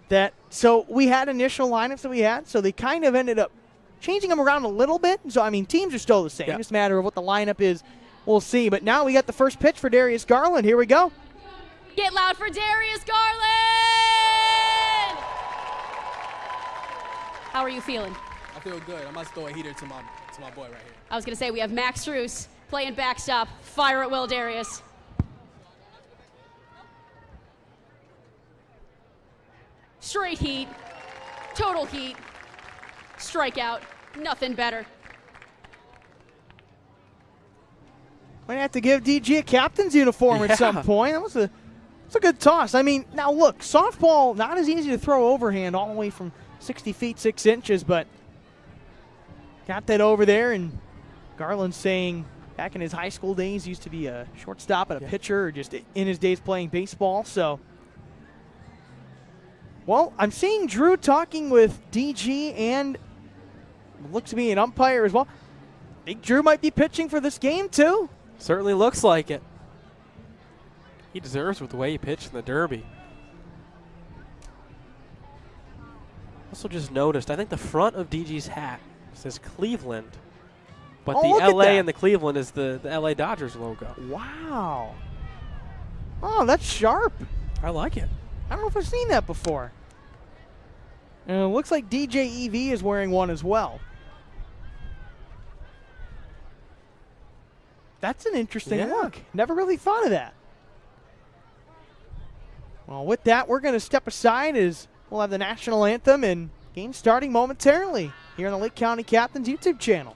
that, so we had initial lineups that we had, so they kind of ended up changing them around a little bit. So, I mean, teams are still the same. Yeah. Just a matter of what the lineup is. We'll see. But now we got the first pitch for Darius Garland. Here we go. Get loud for Darius Garland! How are you feeling? I feel good. I must throw a heater to my boy right here. I was going to say we have Max Struess playing backstop. Fire at will, Darius. Straight heat, total heat, strikeout, nothing better. Might have to give DG a captain's uniform at some point. That was a good toss. I mean, now look, softball, not as easy to throw overhand all the way from 60 feet, 6 inches, but got that over there, and Garland saying back in his high school days used to be a shortstop and a pitcher, or just in his days playing baseball, so. Well, I'm seeing Drew talking with DG and looks to be an umpire as well. I think Drew might be pitching for this game too. Certainly looks like it. He deserves with the way he pitched in the Derby. Also just noticed, I think the front of DG's hat says Cleveland, but Oh, the look at LA that. and the Cleveland is the LA Dodgers logo. Wow. Oh, that's sharp. I like it. I don't know if I've seen that before. And it looks like DJ EV is wearing one as well. That's an interesting look. Never really thought of that. Well, with that, we're going to step aside as we'll have the national anthem and game starting momentarily here on the Lake County Captains YouTube channel.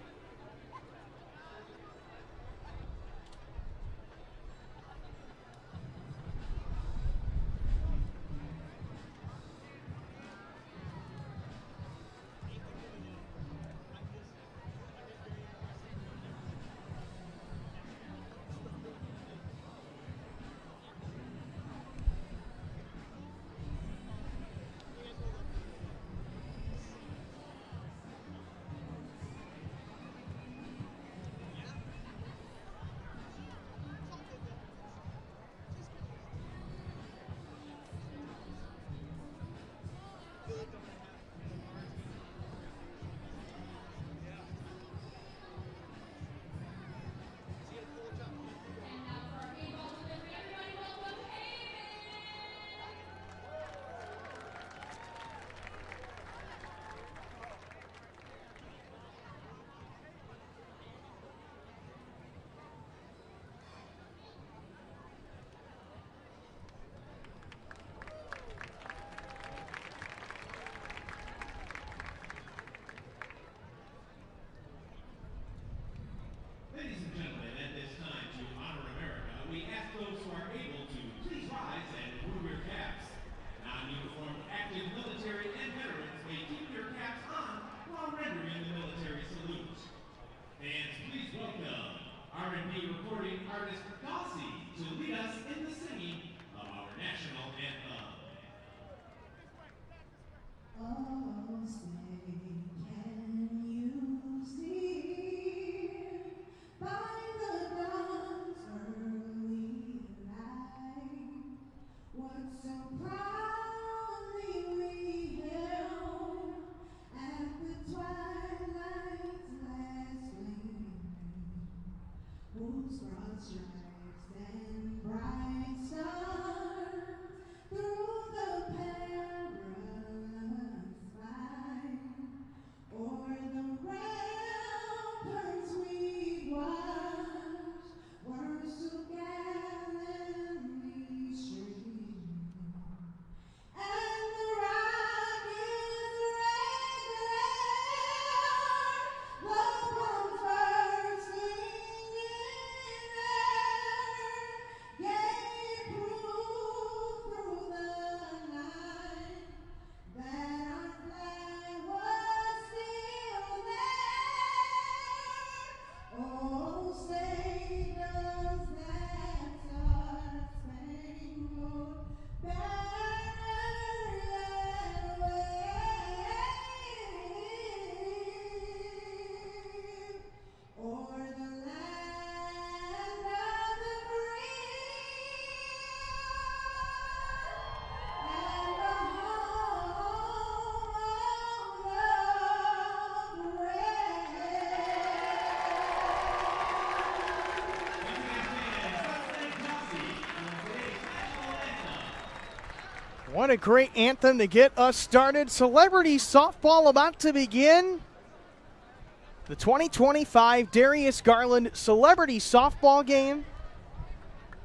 What a great anthem to get us started. Celebrity softball about to begin. The 2025 Darius Garland Celebrity Softball Game.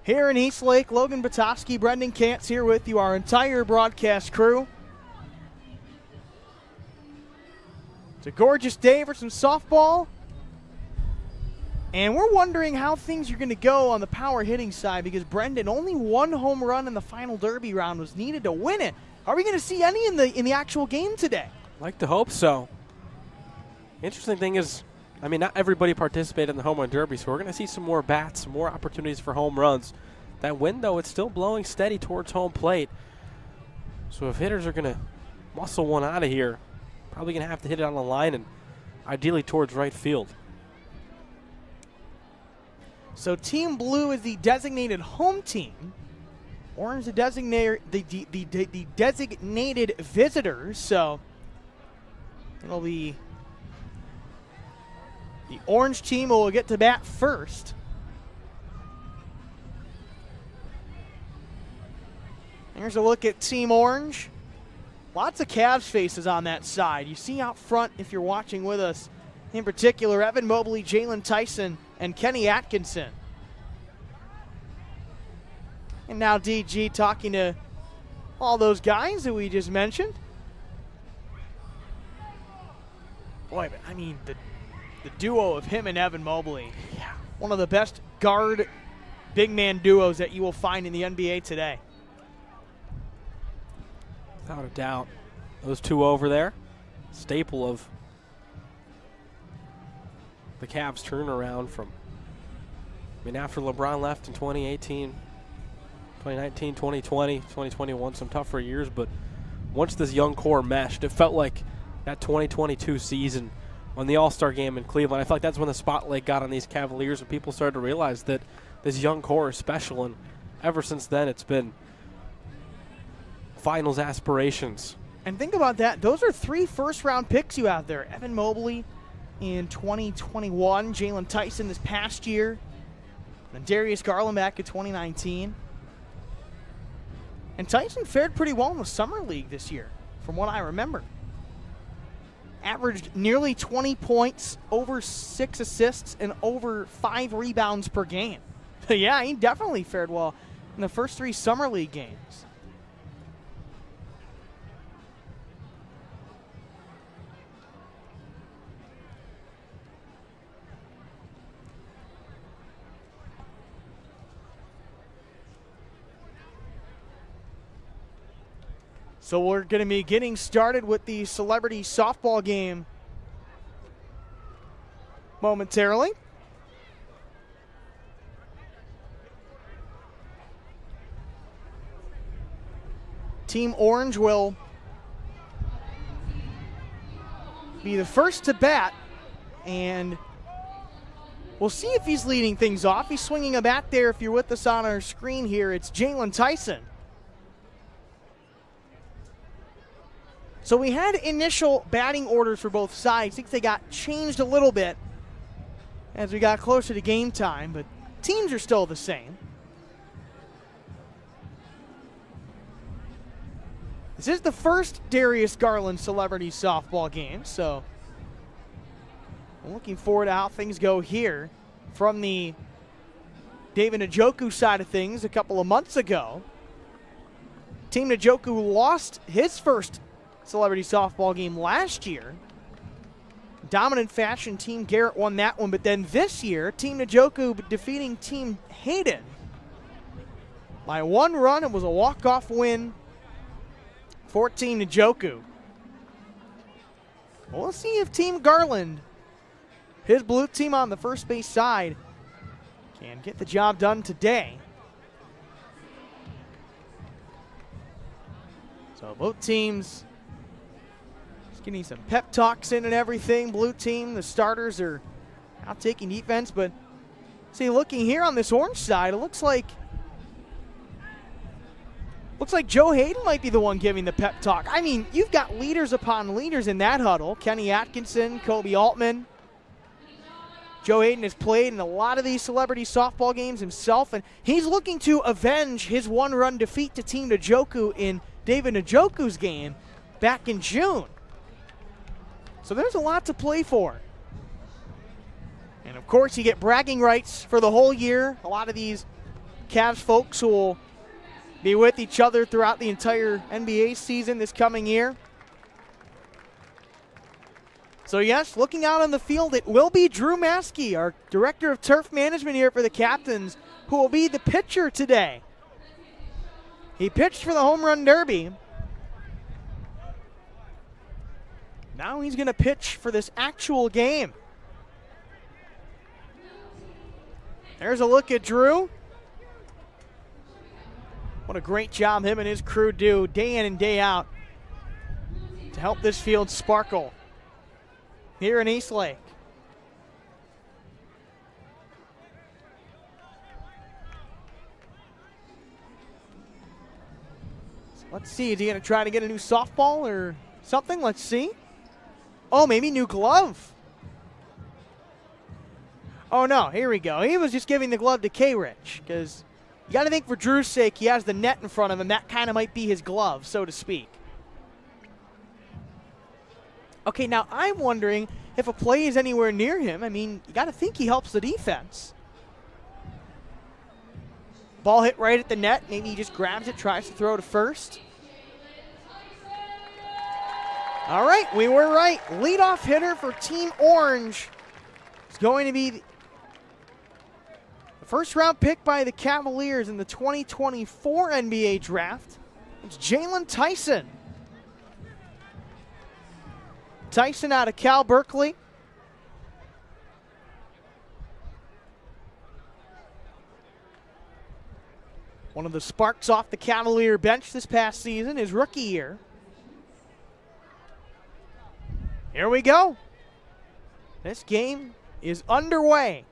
Here in Eastlake, Logan Batoski, Brendan Kantz here with you, our entire broadcast crew. It's a gorgeous day for some softball. And we're wondering how things are going to go on the power hitting side because, Brendan, only one home run in the final derby round was needed to win it. Are we going to see any in the actual game today? Like to hope so. Interesting thing is, I mean, not everybody participated in the home run derby, so we're going to see some more bats, some more opportunities for home runs. That wind, though, it's still blowing steady towards home plate. So if hitters are going to muscle one out of here, probably going to have to hit it on the line and ideally towards right field. So Team Blue is the designated home team. Orange the designated visitors. So it'll be the orange team will get to bat first. Here's a look at Team Orange. Lots of Cavs faces on that side. You see out front, if you're watching with us, in particular, Evan Mobley, Jalen Tyson, and Kenny Atkinson. And now DG talking to all those guys that we just mentioned. Boy, but I mean, the duo of him and Evan Mobley, yeah, one of the best guard big man duos that you will find in the NBA today. Without a doubt. Those two over there, staple of the Cavs turnaround from, I mean, after LeBron left in 2018, 2019, 2020, 2021, some tougher years, but once this young core meshed, it felt like that 2022 season on the All-Star game in Cleveland. I felt like that's when the spotlight got on these Cavaliers and people started to realize that this young core is special, and ever since then it's been finals aspirations. And think about that. Those are 3 first-round picks you have there. Evan Mobley in 2021, Jalen Tyson this past year, and Darius Garland back in 2019. And Tyson fared pretty well in the Summer League this year, from what I remember. Averaged nearly 20 points, over 6 assists, and over 5 rebounds per game. Yeah, he definitely fared well in the first 3 Summer League games. So we're going to be getting started with the celebrity softball game momentarily. Team Orange will be the first to bat, and we'll see if he's leading things off. He's swinging a bat there. If you're with us on our screen here, it's Jalen Tyson. So we had initial batting orders for both sides. I think they got changed a little bit as we got closer to game time, but teams are still the same. This is the first Darius Garland Celebrity Softball game, so I'm looking forward to how things go here. From the David Njoku side of things a couple of months ago, Team Njoku lost his first Celebrity Softball game last year. Dominant fashion, Team Garrett won that one, but then this year, Team Njoku defeating Team Hayden by 1 run. It was a walk-off win for Team Njoku. We'll see if Team Garland, his blue team on the first base side, can get the job done today. So both teams getting some pep talks in and everything. Blue team, the starters are out taking defense, but see, looking here on this orange side, it looks like Joe Hayden might be the one giving the pep talk. I mean, you've got leaders upon leaders in that huddle. Kenny Atkinson, Kobe Altman. Joe Hayden has played in a lot of these celebrity softball games himself, and he's looking to avenge his one-run defeat to Team Njoku in David Njoku's game back in June. So there's a lot to play for. And of course, you get bragging rights for the whole year. A lot of these Cavs folks will be with each other throughout the entire NBA season this coming year. So yes, looking out on the field, it will be Drew Maskey, our Director of Turf Management here for the Captains, who will be the pitcher today. He pitched for the Home Run Derby. Now he's going to pitch for this actual game. There's a look at Drew. What a great job him and his crew do day in and day out to help this field sparkle here in Eastlake. So let's see, is he going to try to get a new softball or something? Let's see. Oh, maybe new glove. Oh, no, here we go. He was just giving the glove to K-Rich because you got to think for Drew's sake, he has the net in front of him. That kind of might be his glove, so to speak. Okay, now I'm wondering if a play is anywhere near him. I mean, you got to think he helps the defense. Ball hit right at the net. Maybe he just grabs it, tries to throw to first. All right, we were right. Leadoff hitter for Team Orange is going to be the first round pick by the Cavaliers in the 2024 NBA draft. It's Jalen Tyson. Tyson out of Cal Berkeley. One of the sparks off the Cavalier bench this past season, his rookie year. Here we go. This game is underway.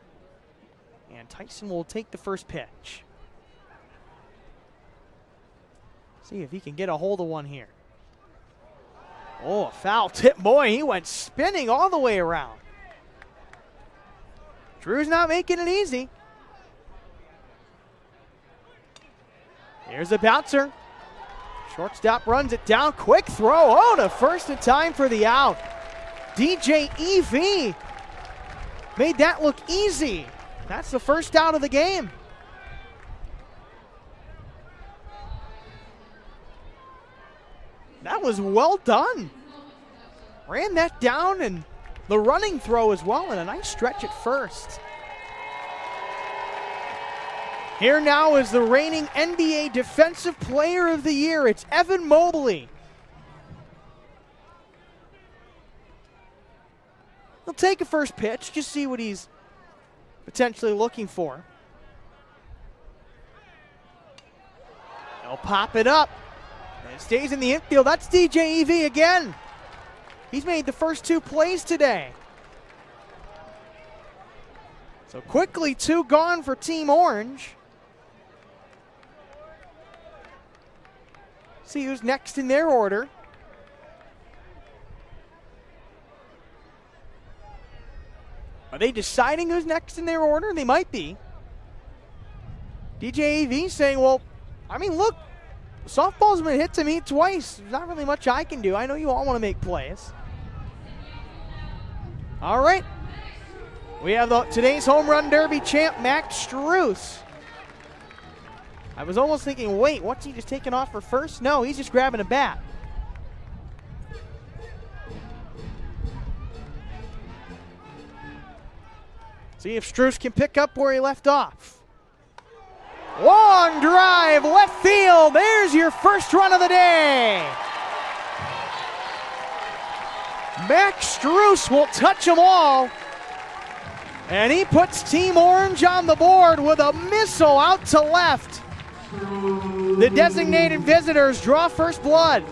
And Tyson will take the first pitch. See if he can get a hold of one here. Oh, a foul tip. Boy, he went spinning all the way around. Drew's not making it easy. Here's a bouncer. Shortstop runs it down. Quick throw. Oh, to first in time for the out. DJ EV made that look easy. That's the first out of the game. That was well done. Ran that down and the running throw as well, and a nice stretch at first. Here now is the reigning NBA Defensive Player of the Year. It's Evan Mobley. He'll take a first pitch, just see what he's potentially looking for. He'll pop it up. And it stays in the infield. That's DJ EV again. He's made the first two plays today. So quickly, two gone for Team Orange. See who's next in their order. Are they deciding who's next in their order? They might be. DJ AV saying, well, I mean, look, softball's been hit to me twice. There's not really much I can do. I know you all want to make plays. All right. We have today's Home Run Derby champ, Max Struess. I was almost thinking, wait, what's he just taking off for first? No, he's just grabbing a bat. See if Struess can pick up where he left off. Long drive, left field. There's your first run of the day. Max Struess will touch them all. And he puts Team Orange on the board with a missile out to left. The designated visitors draw first blood.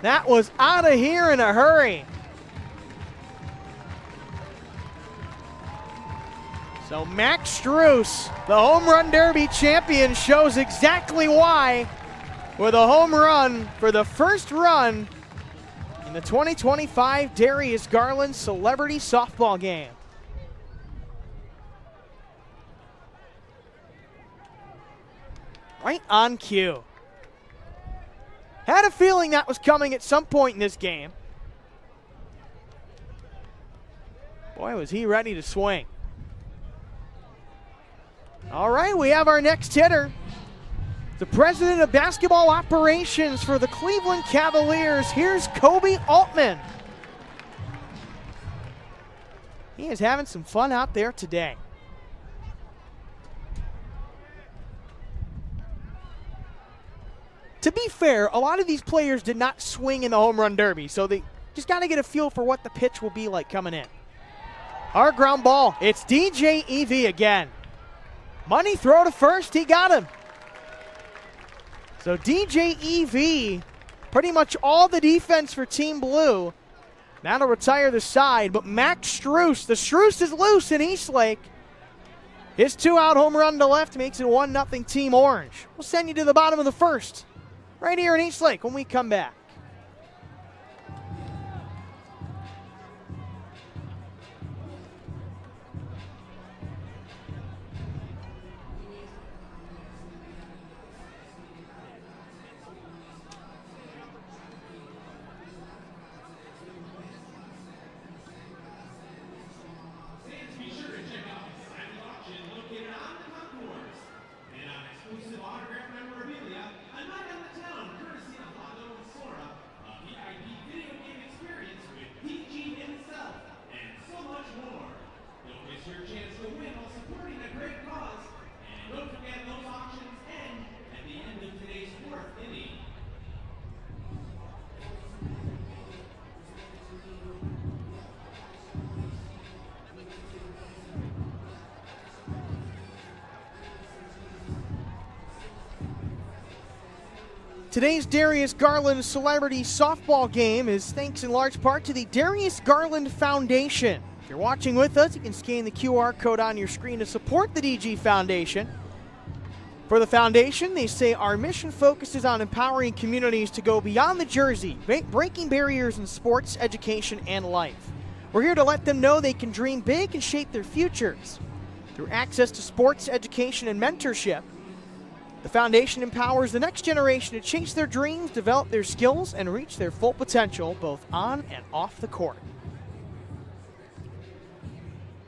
That was out of here in a hurry. So Max Struess, the Home Run Derby champion, shows exactly why with a home run for the first run in the 2025 Darius Garland Celebrity Softball Game. Right on cue. Had a feeling that was coming at some point in this game. Boy, was he ready to swing. All right, we have our next hitter. The president of basketball operations for the Cleveland Cavaliers. Here's Kobe Altman. He is having some fun out there today. To be fair, a lot of these players did not swing in the home run derby, so they just got to get a feel for what the pitch will be like coming in. Our ground ball, it's DJ EV again. Money throw to first, he got him. So DJ EV, pretty much all the defense for Team Blue. That'll retire the side, but Max Struess, the Struess is loose in Eastlake. His 2-out home run to left makes it 1-0 Team Orange. We'll send you to the bottom of the first, right here in Eastlake when we come back. Today's Darius Garland Celebrity Softball Game is thanks in large part to the Darius Garland Foundation. If you're watching with us, you can scan the QR code on your screen to support the DG Foundation. For the foundation, they say our mission focuses on empowering communities to go beyond the jersey, breaking barriers in sports, education, and life. We're here to let them know they can dream big and shape their futures. Through access to sports, education, and mentorship, the foundation empowers the next generation to chase their dreams, develop their skills, and reach their full potential both on and off the court.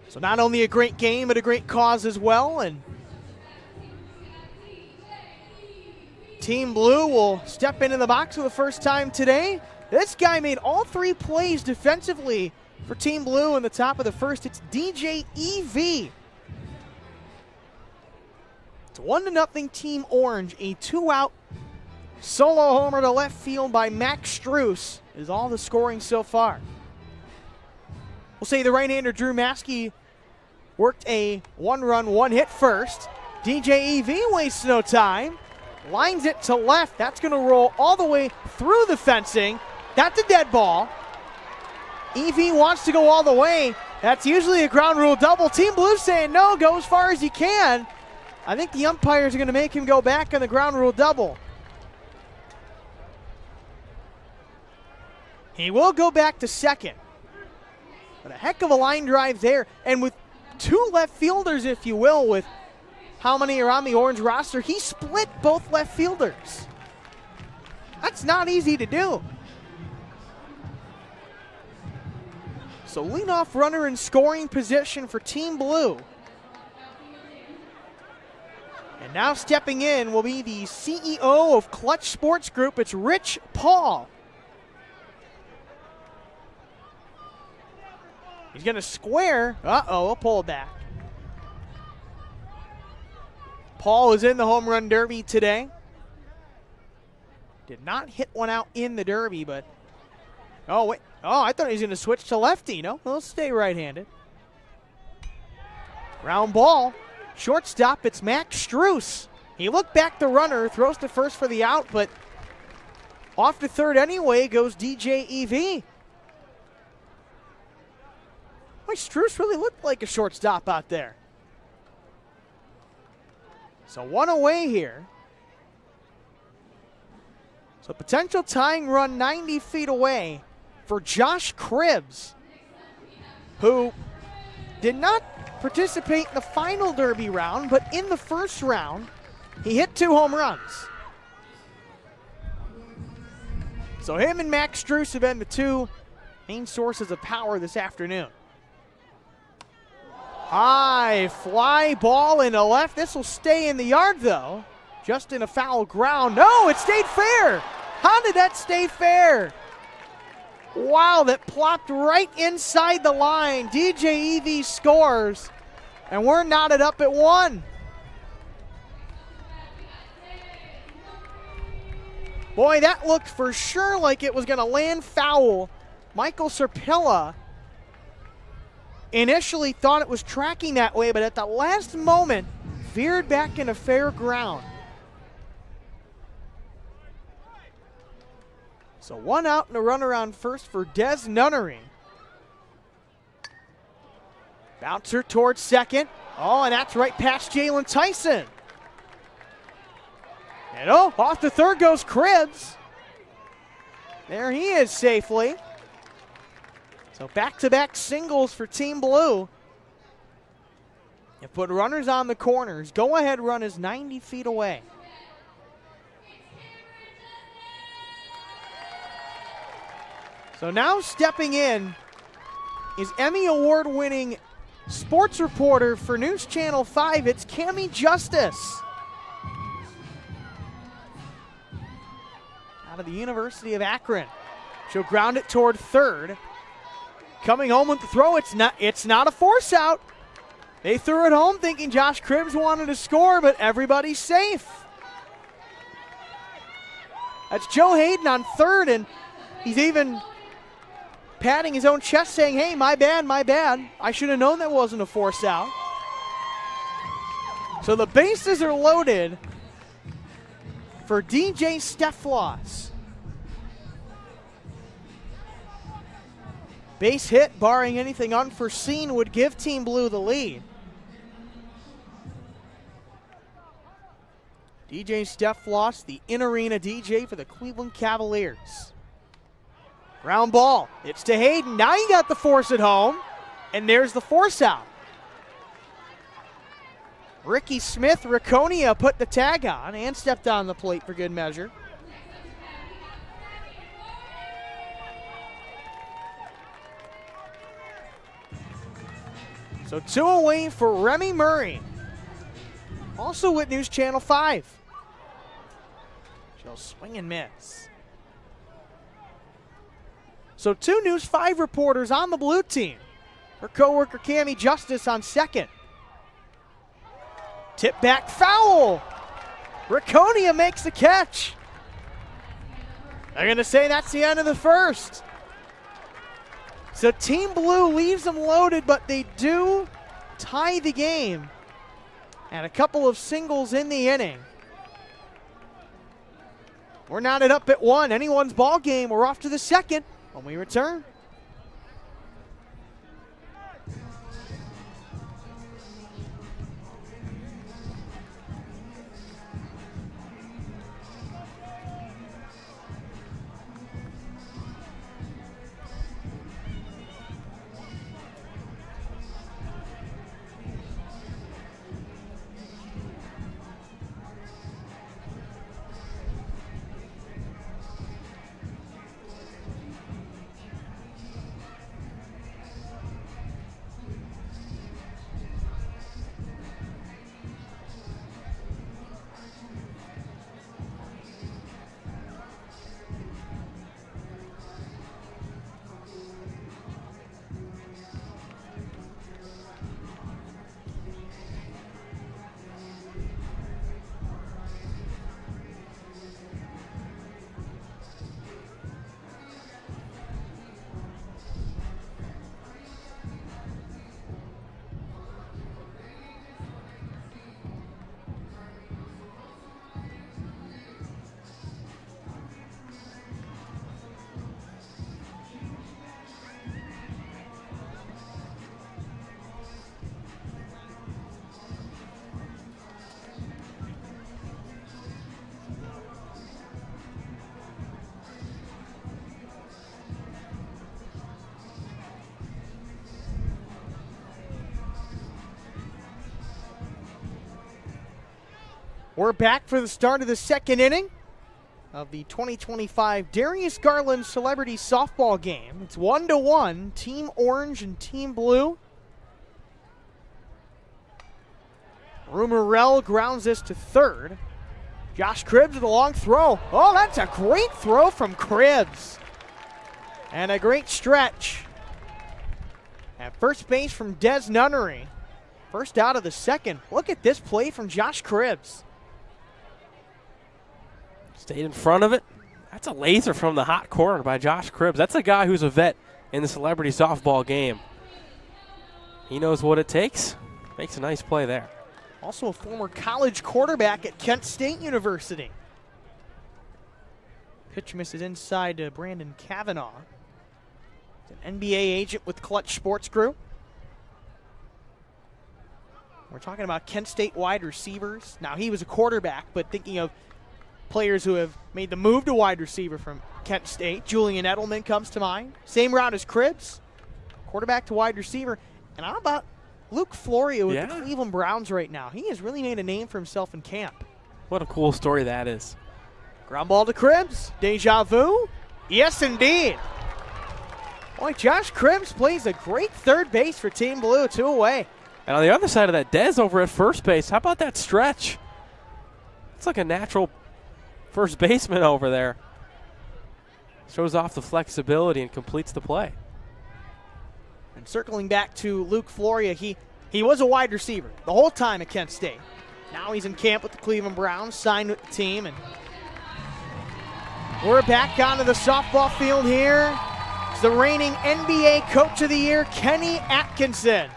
So not only a great game, but a great cause as well. And Team Blue will step into the box for the first time today. This guy made all 3 plays defensively for Team Blue in the top of the first. It's DJ EV. It's 1-0 Team Orange. A 2-out solo homer to left field by Max Struess is all the scoring so far. We'll say the right-hander Drew Maskey worked a 1-run, 1-hit first. DJ EV wastes no time. Lines it to left. That's going to roll all the way through the fencing. That's a dead ball. EV wants to go all the way. That's usually a ground rule double. Team Blue saying no, go as far as you can. I think the umpires are going to make him go back on the ground rule double. He will go back to second. But a heck of a line drive there. And with 2 left fielders, if you will, with how many are on the Orange roster, he split both left fielders. That's not easy to do. So leadoff runner in scoring position for Team Blue. And now stepping in will be the CEO of Clutch Sports Group. It's Rich Paul. He's going to square. Uh-oh, a pull back. Paul is in the home run derby today. Did not hit one out in the derby, but... Oh, wait. Oh, I thought he was going to switch to lefty. No, he'll stay right-handed. Ground ball. Shortstop, it's Max Struess. He looked back the runner, throws to first for the out, but off to third anyway goes DJ EV. Boy, Struess really looked like a shortstop out there. So 1 away here. So potential tying run 90 feet away. for Josh Cribbs, who did not participate in the final Derby round, but in the first round, he hit 2 home runs. So him and Max Struess have been the 2 main sources of power this afternoon. High fly ball into left. This will stay in the yard, though. Just in a foul ground. No, it stayed fair. How did that stay fair? Wow, that plopped right inside the line. DJ EV scores, and we're knotted up at 1. Boy, that looked for sure like it was going to land foul. Michael Serpilla initially thought it was tracking that way, but at the last moment, veered back into fair ground. So 1 out and a runner on first for Des Nunnery. Bouncer towards second. Oh, and that's right past Jalen Tyson. And oh, off to third goes Cribbs. There he is safely. So back-to-back singles for Team Blue. You put runners on the corners. Go-ahead run is 90 feet away. So now stepping in is Emmy Award-winning sports reporter for News Channel 5. It's Cammie Justice. Out of the University of Akron. She'll ground it toward third. Coming home with the throw, it's not a force out. They threw it home thinking Josh Cribbs wanted to score, but everybody's safe. That's Joe Hayden on third, and he's even patting his own chest saying, hey, my bad, my bad. I should have known that wasn't a force out. So the bases are loaded for DJ Steflos. Base hit, barring anything unforeseen, would give Team Blue the lead. DJ Steflos, the in-arena DJ for the Cleveland Cavaliers. Ground ball, it's to Hayden. Now you got the force at home, and there's the force out. Ricky Smith, Raconia put the tag on and stepped on the plate for good measure. So 2 away for Remy Murray. Also with News Channel 5. She'll swing and miss. So 2 News 5 reporters on the blue team. Her co-worker Cammie Justice on second. Tip back foul. Raconia makes the catch. They're going to say that's the end of the first. So Team Blue leaves them loaded, but they do tie the game. And a couple of singles in the inning. We're knotted up at 1. Anyone's ball game. We're off to the second when we return. We're back for the start of the second inning of the 2025 Darius Garland Celebrity Softball game. It's 1-1, Team Orange and Team Blue. Rumerell grounds this to third. Josh Cribbs with a long throw. Oh, that's a great throw from Cribbs. And a great stretch. At first base from Des Nunnery. First out of the second. Look at this play from Josh Cribbs. Stayed in front of it. That's a laser from the hot corner by Josh Cribbs. That's a guy who's a vet in the celebrity softball game. He knows what it takes. Makes a nice play there. Also a former college quarterback at Kent State University. Pitch misses inside to Brandon Kavanaugh. He's an NBA agent with Clutch Sports Group. We're talking about Kent State wide receivers. Now, he was a quarterback, but thinking of players who have made the move to wide receiver from Kent State. Julian Edelman comes to mind. Same route as Cribbs. Quarterback to wide receiver. And how about Luke Floria with the Cleveland Browns right now? He has really made a name for himself in camp. What a cool story that is. Ground ball to Cribbs. Deja vu? Yes, indeed. Boy, Josh Cribbs plays a great third base for Team Blue, 2 away. And on the other side of that, Dez over at first base. How about that stretch? It's like a natural first baseman over there. Shows off the flexibility and completes the play. And circling back to Luke Floria, he was a wide receiver the whole time at Kent State. Now he's in camp with the Cleveland Browns, signed with the team. And we're back onto the softball field here. It's the reigning NBA Coach of the Year, Kenny Atkinson.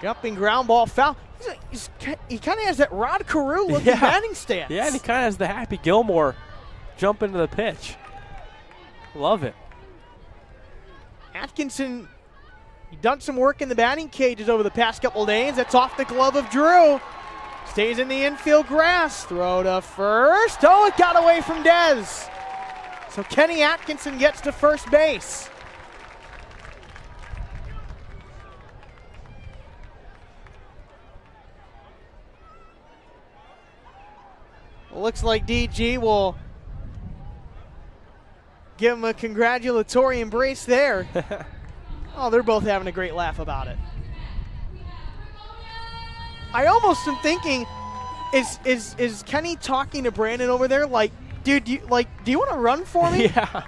Jumping ground ball foul. He kind of has that Rod Carew looking batting stance. Yeah, and he kind of has the Happy Gilmore jump into the pitch. Love it. Atkinson, he done some work in the batting cages over the past couple of days. That's off the glove of Drew. Stays in the infield grass. Throw to first. Oh, it got away from Dez. So Kenny Atkinson gets to first base. Looks like DG will give him a congratulatory embrace there. Oh, they're both having a great laugh about it. I almost am thinking, is Kenny talking to Brandon over there like, dude, do you want to run for me? Yeah.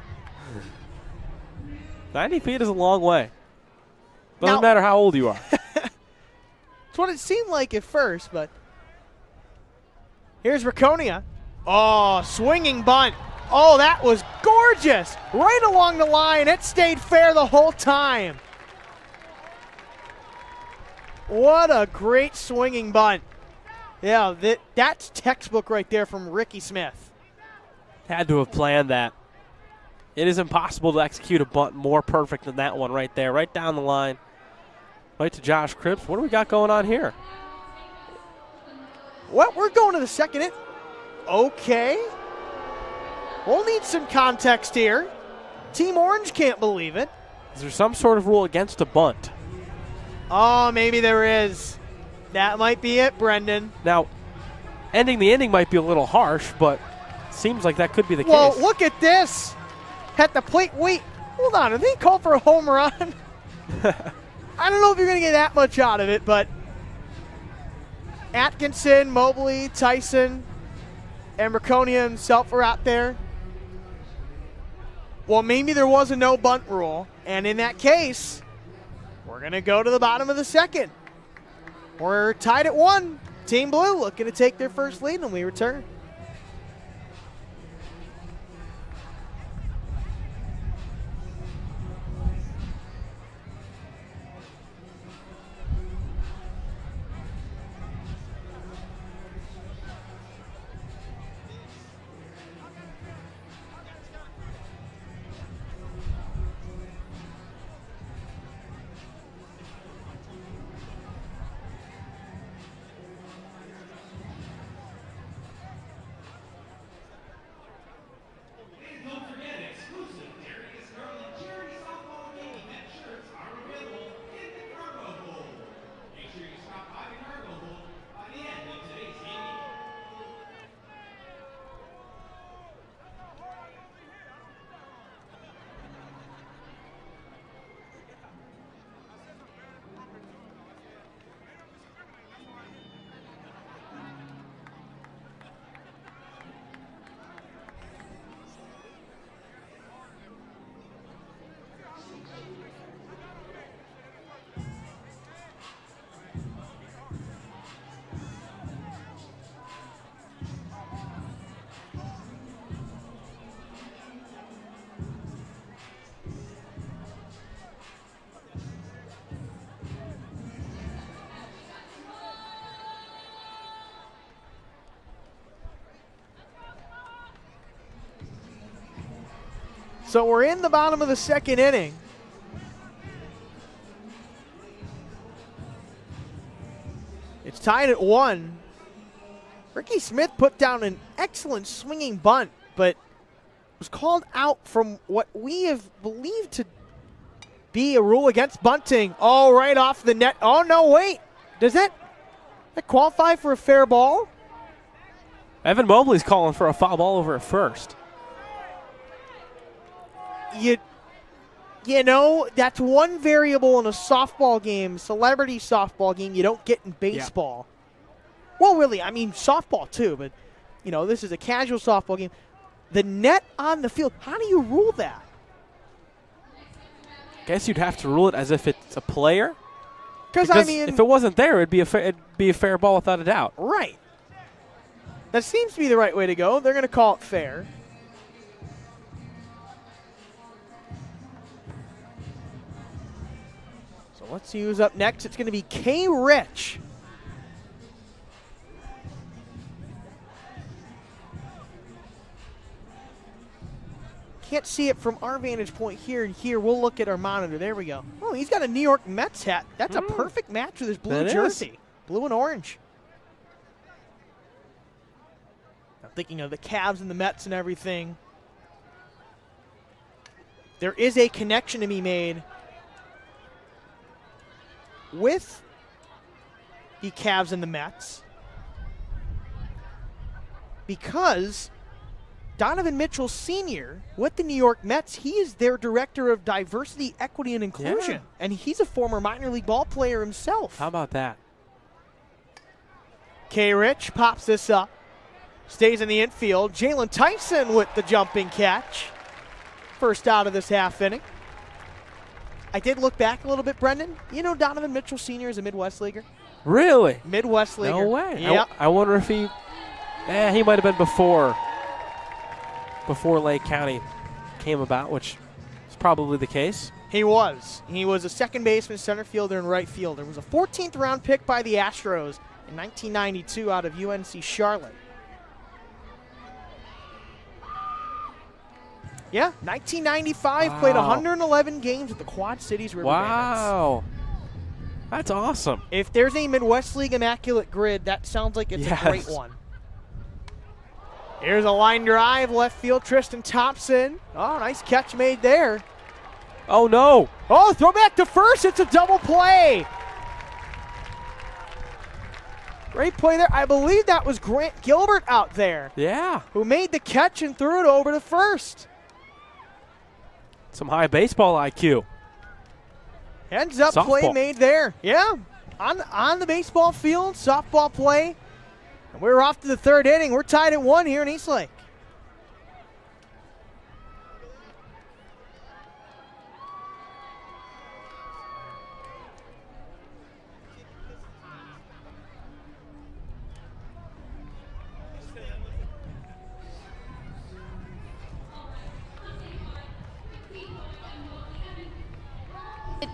90 feet is a long way. Doesn't matter how old you are. It's what it seemed like at first, but here's Raconia. Oh, swinging bunt. Oh, that was gorgeous. Right along the line. It stayed fair the whole time. What a great swinging bunt. Yeah, that's textbook right there from Ricky Smith. Had to have planned that. It is impossible to execute a bunt more perfect than that one right there. Right down the line. Right to Josh Cribbs. What do we got going on here? Well, we're going to the second inning. Okay. We'll need some context here. Team Orange can't believe it. Is there some sort of rule against a bunt? Oh, maybe there is. That might be it, Brendan. Now, ending the inning might be a little harsh, but seems like that could be the case. Well, look at this. At the plate, wait, hold on. Are they called for a home run? I don't know if you're going to get that much out of it, but Atkinson, Mobley, Tyson, and Raconia himself are out there. Well, maybe there was a no bunt rule, and in that case, we're going to go to the bottom of the second. We're tied at 1. Team Blue looking to take their first lead, and we return. So we're in the bottom of the second inning. It's tied at 1. Ricky Smith put down an excellent swinging bunt, but was called out from what we have believed to be a rule against bunting. Oh, right off the net. Oh, no, wait. Does that qualify for a fair ball? Evan Mobley's calling for a foul ball over at first. You know, that's one variable in a softball game, celebrity softball game, you don't get in baseball. Yeah. Well, really, I mean, softball too, but, you know, this is a casual softball game. The net on the field, how do you rule that? Guess you'd have to rule it as if it's a player. Because I mean, if it wasn't there, it'd be a fair ball without a doubt. Right. That seems to be the right way to go. They're going to call it fair. So let's see who's up next. It's going to be K. Rich. Can't see it from our vantage point here and here. We'll look at our monitor. There we go. Oh, he's got a New York Mets hat. That's a perfect match with his blue jersey. Blue and orange. I'm thinking of the Cavs and the Mets and everything. There is a connection to be made with the Cavs and the Mets because Donovan Mitchell Sr. with the New York Mets, he is their director of diversity, equity, and inclusion. Yeah. And he's a former minor league ball player himself. How about that? K. Rich pops this up. Stays in the infield. Jalen Tyson with the jumping catch. First out of this half inning. I did look back a little bit, Brendan. You know Donovan Mitchell Sr. is a Midwest leaguer? Really? Midwest leaguer. No way. Yep. I wonder if he might have been before Lake County came about, which is probably the case. He was. He was a second baseman, center fielder, and right fielder. Was a 14th round pick by the Astros in 1992 out of UNC Charlotte. Yeah, 1995, played 111 games with the Quad Cities River Bandits. Wow. That's awesome. If there's a Midwest League Immaculate Grid, that sounds like it's a great one. Here's a line drive, left field, Tristan Thompson. Oh, nice catch made there. Oh, no. Oh, throw back to first. It's a double play. Great play there. I believe that was Grant Gilbert out there. Yeah. Who made the catch and threw it over to first. Some high baseball IQ. Heads up Softball play made there. Yeah. On the baseball field, softball play. And we're off to the third inning. We're tied at 1 here in Eastlake.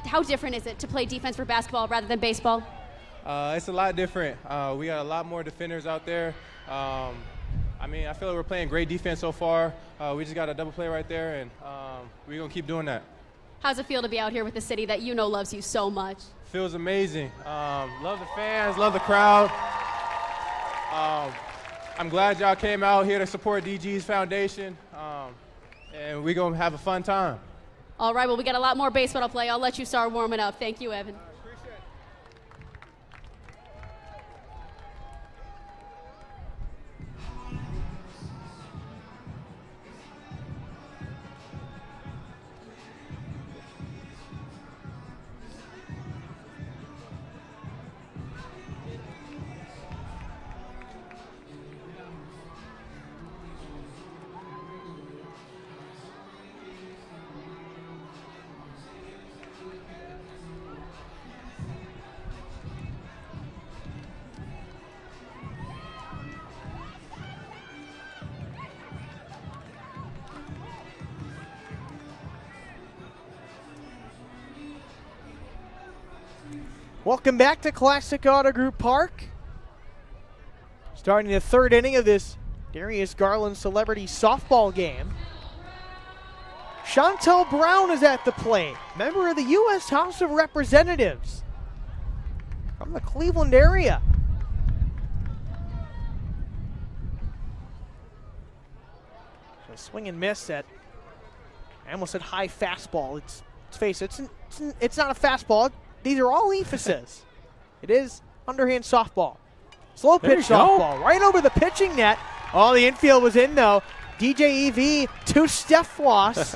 How different is it to play defense for basketball rather than baseball? It's a lot different. We got a lot more defenders out there. I mean, I feel like we're playing great defense so far. We just got a double play right there, and we're going to keep doing that. How's it feel to be out here with the city that you know loves you so much? Feels amazing. Love the fans, love the crowd. I'm glad y'all came out here to support DG's foundation, and we're going to have a fun time. All right, well, we got a lot more baseball to play. I'll let you start warming up. Thank you, Evan. Welcome back to Classic Autogroup Park. Starting the third inning of this Darius Garland Celebrity Softball game. Chantel Brown is at the plate, member of the U.S. House of Representatives from the Cleveland area. So swing and miss at, I almost said high fastball. Let's face it, it's not a fastball. These are all ephases. It is underhand softball. Slow pitch softball, right over the pitching net. Oh, the infield was in though. DJ EV, two-step floss.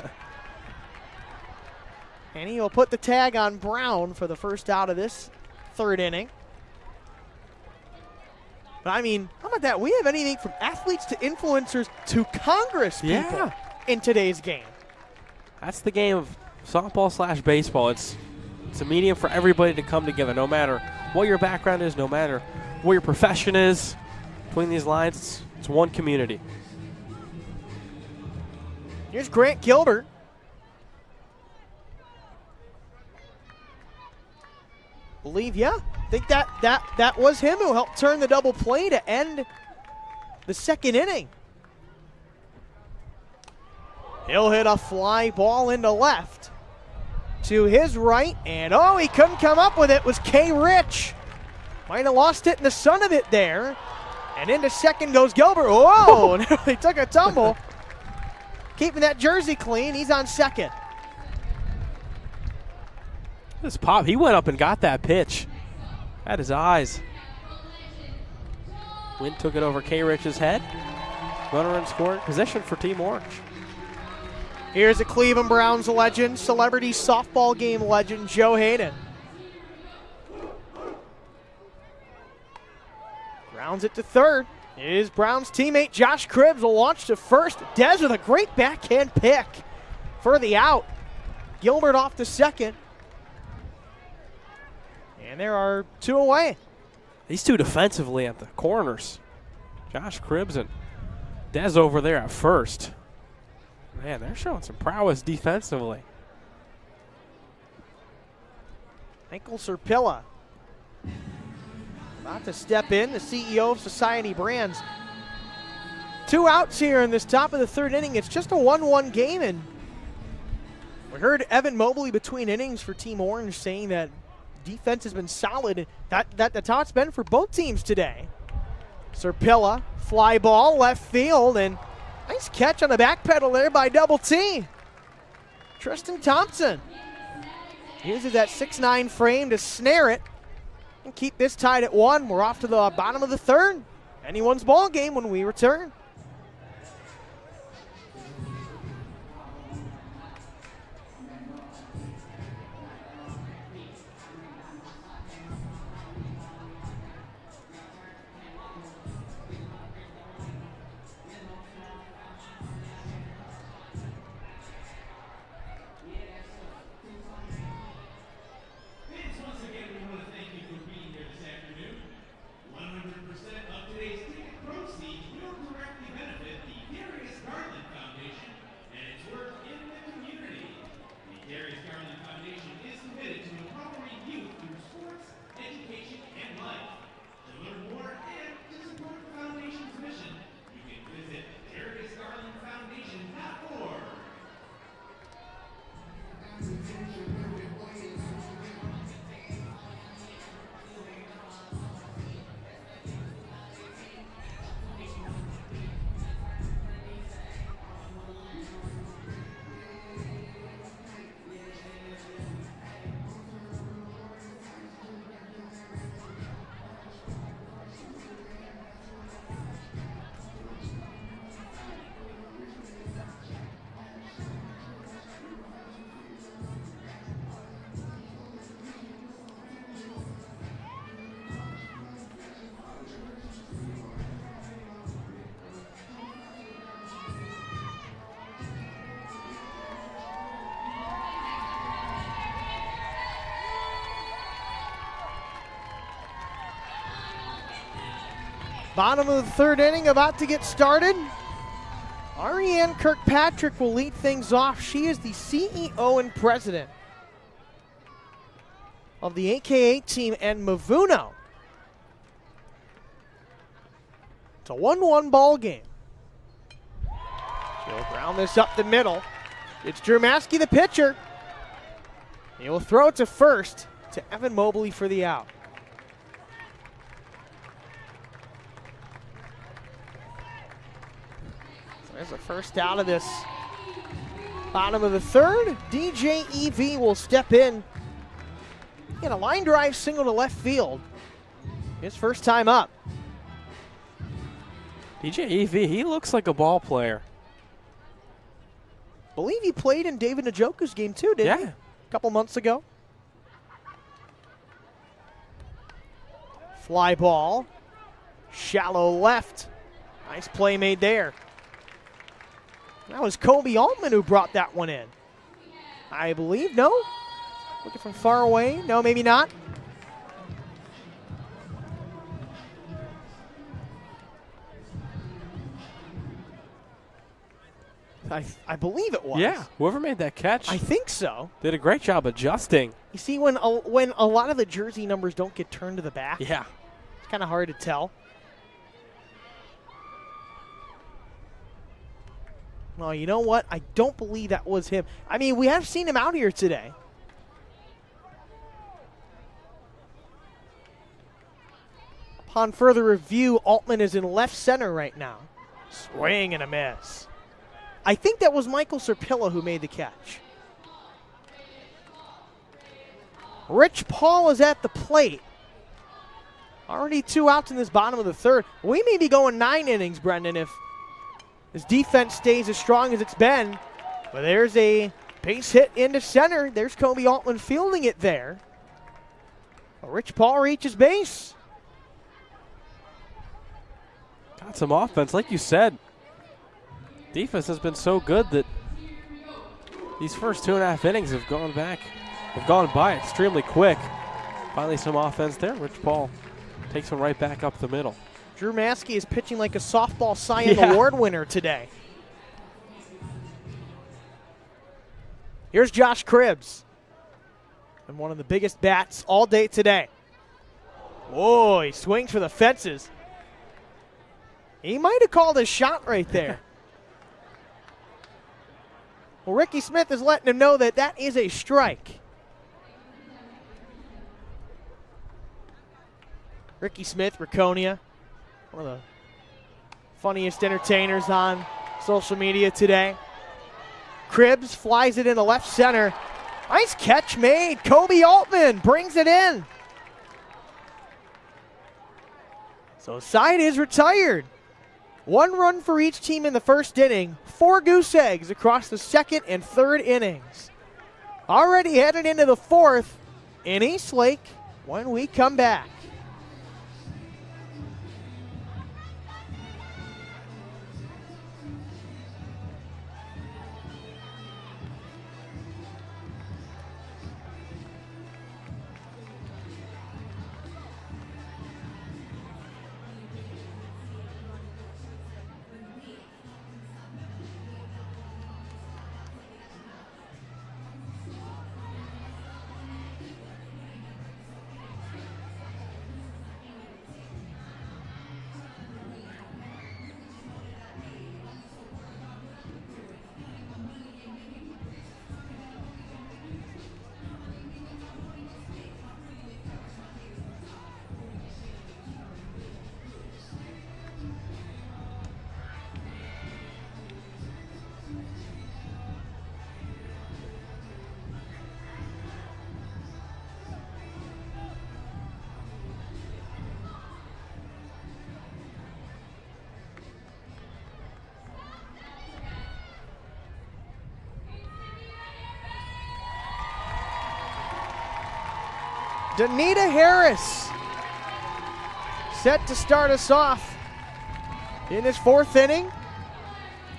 And he will put the tag on Brown for the first out of this third inning. But I mean, how about that? We have anything from athletes to influencers to Congress people in today's game. That's the game of softball / baseball. It's a medium for everybody to come together, no matter what your background is, no matter what your profession is. Between these lines, it's one community. Here's Grant Gilbert. Believe, I think that was him who helped turn the double play to end the second inning. He'll hit a fly ball into left to his right, and oh, he couldn't come up with it. Was K. Rich. Might have lost it in the sun of it there. And into second goes Gilbert. Whoa, he took a tumble. Keeping that jersey clean, he's on second. This pop, he went up and got that pitch. Had his eyes. Wind took it over K. Rich's head. Runner in scoring position for Team Orange. Here's a Cleveland Browns legend, celebrity softball game legend, Joe Hayden. Grounds it to third. Is Brown's teammate Josh Cribbs will launch to first. Dez with a great backhand pick for the out. Gilbert off to second. And there are two away. These two defensively at the corners. Josh Cribbs and Dez over there at first. Man, they're showing some prowess defensively. Michael Serpilla about to step in, the CEO of Society Brands. Two outs here in this top of the third inning. It's just a 1-1 game, and we heard Evan Mobley between innings for Team Orange saying that defense has been solid. That's how it's been for both teams today. Serpilla, fly ball, left field, and nice catch on the back pedal there by Double T. Tristan Thompson uses that 6'9" frame to snare it and keep this tied at 1. We're off to the bottom of the third. Anyone's ball game when we return. Darius Garland Foundation and its work in the community. The Darius Garland Foundation is committed to empowering youth through sports, education, and life. To learn more and to support the foundation's mission, you can visit DariusGarlandFoundation.org. Bottom of the third inning about to get started. Ariane Kirkpatrick will lead things off. She is the CEO and president of the AK8 team and Mavuno. It's a 1-1 ball game. She'll ground this up the middle. It's Drew Maskey, the pitcher. He will throw it to first to Evan Mobley for the out. So there's the first out of this bottom of the third. DJ EV will step in. Get a line drive single to left field. His first time up. DJ EV, he looks like a ball player. Believe he played in David Njoku's game too, didn't he? Yeah. A couple months ago. Fly ball. Shallow left. Nice play made there. That was Kobe Altman who brought that one in. I believe, no? Looking from far away. No, maybe not. I believe it was. Yeah, whoever made that catch I think so. did a great job adjusting. You see, when a lot of the jersey numbers don't get turned to the back, Yeah. it's kind of hard to tell. Well, you know what? I don't believe that was him. I mean, we have seen him out here today. Upon further review, Altman is in left center right now. Swing and a miss. I think that was Michael Serpilla who made the catch. Rich Paul is at the plate. Already 2 outs in this bottom of the third. We may be going 9 innings, Brendan, if this defense stays as strong as it's been. But there's a base hit into center. There's Kobe Altman fielding it there. Rich Paul reaches base. Got some offense, like you said. Defense has been so good that these first 2.5 innings have gone by extremely quick. Finally some offense there. Rich Paul takes one right back up the middle. Drew Maskey is pitching like a softball Cy Young Award winner today. Here's Josh Cribbs. And one of the biggest bats all day today. Whoa, he swings for the fences. He might have called a shot right there. Well, Ricky Smith is letting him know that that is a strike. Ricky Smith, Raconia, one of the funniest entertainers on social media today. Cribbs flies it into left center. Nice catch made. Kobe Altman brings it in. So side is retired. 1 run for each team in the first inning. 4 goose eggs across the second and third innings. Already headed into the fourth in Eastlake when we come back. Danita Harris set to start us off in this fourth inning.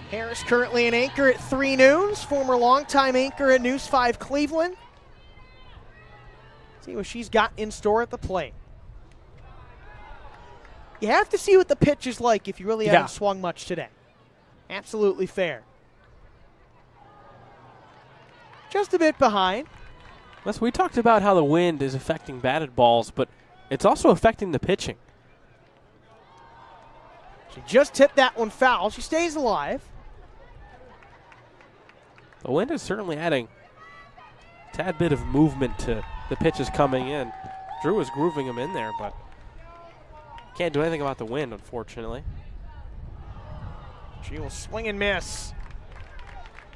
Harris currently an anchor at 3 Noons, former longtime anchor at News 5 Cleveland. See what she's got in store at the plate. You have to see what the pitch is like if you really haven't swung much today. Absolutely fair. Just a bit behind. We talked about how the wind is affecting batted balls, but it's also affecting the pitching. She just tipped that one foul. She stays alive. The wind is certainly adding a tad bit of movement to the pitches coming in. Drew is grooving him in there, but can't do anything about the wind, unfortunately. She will swing and miss.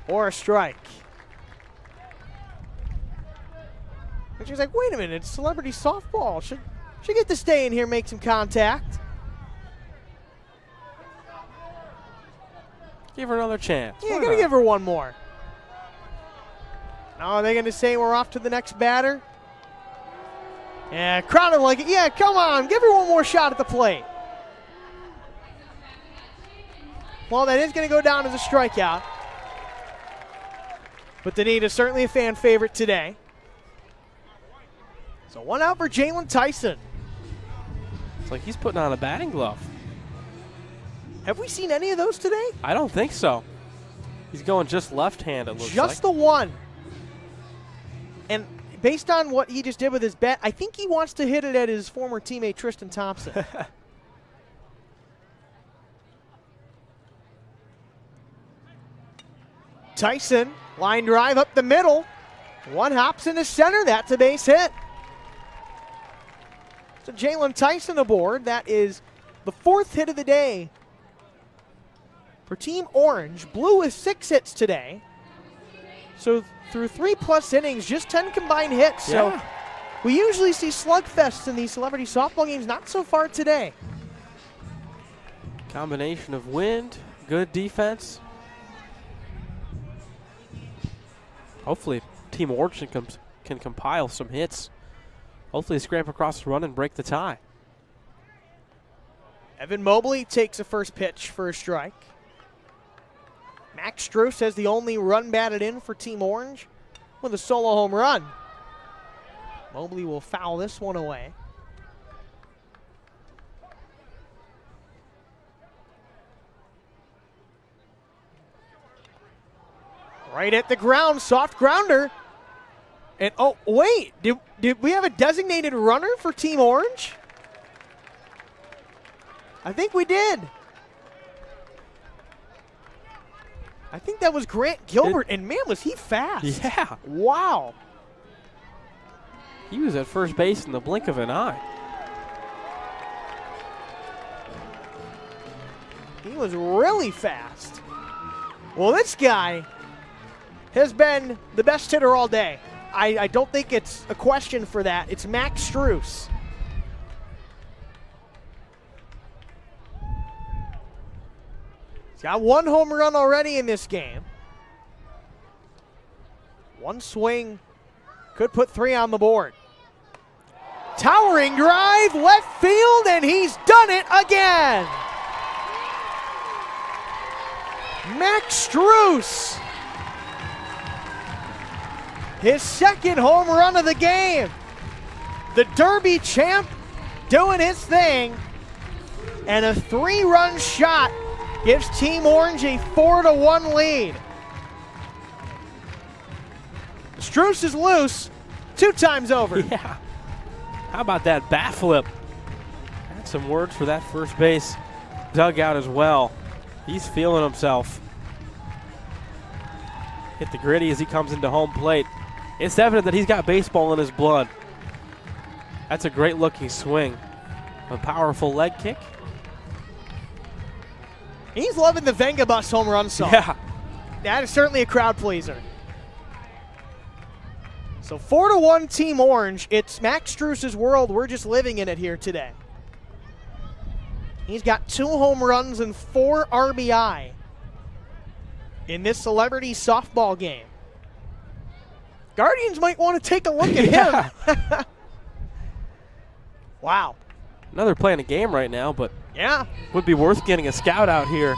Or a strike. And she's like, wait a minute, it's celebrity softball. Should get to stay in here and make some contact. Give her another chance. Yeah, gotta give her one more. Now, are they going to say we're off to the next batter? Yeah, crowd are like, yeah, come on, give her one more shot at the plate. Well, that is going to go down as a strikeout. But Danita's certainly a fan favorite today. So 1 out for Jalen Tyson. It's like he's putting on a batting glove. Have we seen any of those today? I don't think so. He's going just left-handed, looks like. Just the one. And based on what he just did with his bat, I think he wants to hit it at his former teammate Tristan Thompson. Tyson, line drive up the middle. One hops into center. That's a base hit. So Jalen Tyson aboard. That is the 4th hit of the day for Team Orange. Blue with 6 hits today. So through 3+ innings, just 10 combined hits. Yeah. So we usually see slugfests in these celebrity softball games. Not so far today. Combination of wind, good defense. Hopefully Team Orange can compile some hits. Hopefully scrape across the run and break the tie. Evan Mobley takes a first pitch for a strike. Max Struess has the only run batted in for Team Orange with a solo home run. Mobley will foul this one away. Right at the ground, soft grounder. And oh, wait, did we have a designated runner for Team Orange? I think we did. I think that was Grant Gilbert, and man, was he fast. Yeah. Wow. He was at first base in the blink of an eye. He was really fast. Well, this guy has been the best hitter all day. I don't think it's a question for that. It's Max Struess. He's got 1 home run already in this game. One swing could put 3 on the board. Towering drive, left field, and he's done it again. Max Struess. His 2nd home run of the game. The Derby champ doing his thing. And a 3-run shot gives Team Orange a 4-1 lead. Struess is loose 2 times over. Yeah. How about that bat flip? Had some words for that first base dugout as well. He's feeling himself. Hit the gritty as he comes into home plate. It's evident that he's got baseball in his blood. That's a great looking swing. A powerful leg kick. He's loving the Venga Bus home run song. Yeah. That is certainly a crowd pleaser. So 4-1 Team Orange. It's Max Struess's world. We're just living in it here today. He's got 2 home runs and 4 RBI in this celebrity softball game. Guardians might want to take a look at him. Wow. Another play in a game right now, but yeah, would be worth getting a scout out here.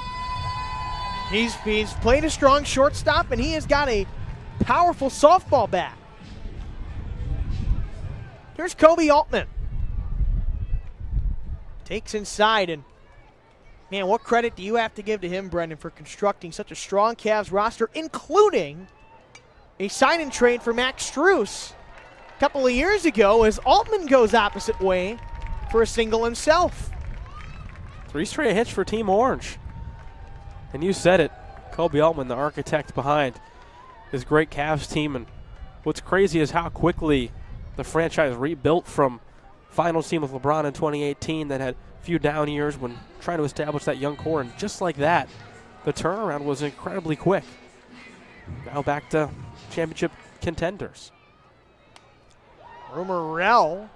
He's played a strong shortstop, and he has got a powerful softball bat. Here's Kobe Altman. Takes inside, and man, what credit do you have to give to him, Brendan, for constructing such a strong Cavs roster, including a sign and trade for Max Struess a couple of years ago as Altman goes opposite way for a single himself. 3 straight hits for Team Orange. And you said it, Kobe Altman, the architect behind this great Cavs team. And what's crazy is how quickly the franchise rebuilt from finals team with LeBron in 2018 that had a few down years when trying to establish that young core. And just like that, the turnaround was incredibly quick. Now back to championship contenders. Rumerell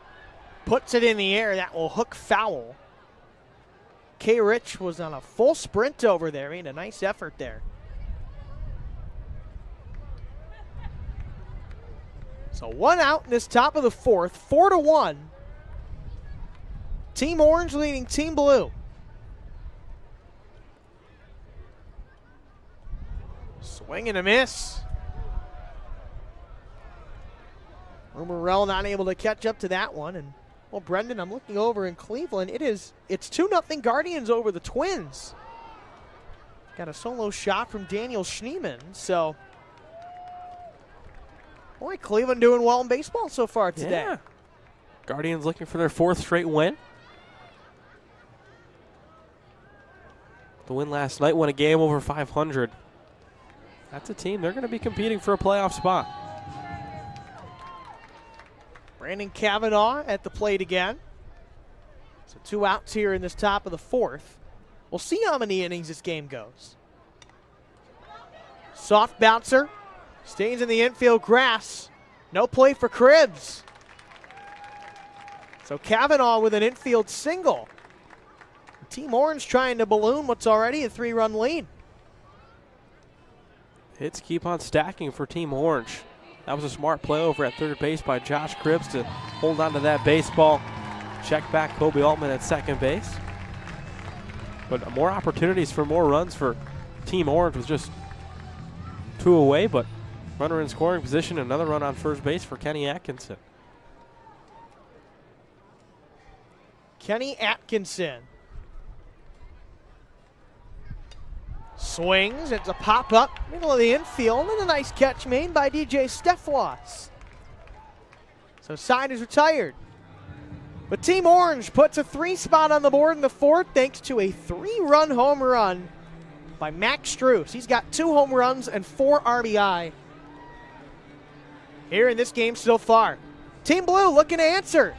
puts it in the air. That will hook foul. K. Rich was on a full sprint over there. Made a nice effort there. So 1 out in this top of the 4th, 4-1. Team Orange leading Team Blue. Swing and a miss. Rumerell not able to catch up to that one. And well, Brendan, I'm looking over in Cleveland. It's 2-0 Guardians over the Twins. Got a solo shot from Daniel Schneemann. So, boy, Cleveland doing well in baseball so far today. Yeah. Guardians looking for their 4th straight win. The win last night won a game over 500. That's a team. They're going to be competing for a playoff spot. Brandon Kavanaugh at the plate again. So 2 outs here in this top of the 4th. We'll see how many innings this game goes. Soft bouncer. Stays in the infield grass. No play for Cribbs. So Kavanaugh with an infield single. Team Orange trying to balloon what's already a 3-run lead. Hits keep on stacking for Team Orange. That was a smart play over at third base by Josh Cribbs to hold on to that baseball. Check back Kobe Altman at second base. But more opportunities for more runs for Team Orange was just 2 away, but runner in scoring position, another run on first base for Kenny Atkinson. Kenny Atkinson. Swings, it's a pop-up, middle of the infield, and a nice catch made by DJ Steflos. So side is retired. But Team Orange puts a 3 spot on the board in the 4th thanks to a 3-run home run by Max Struess. He's got 2 home runs and 4 RBI here in this game so far. Team Blue looking to answer.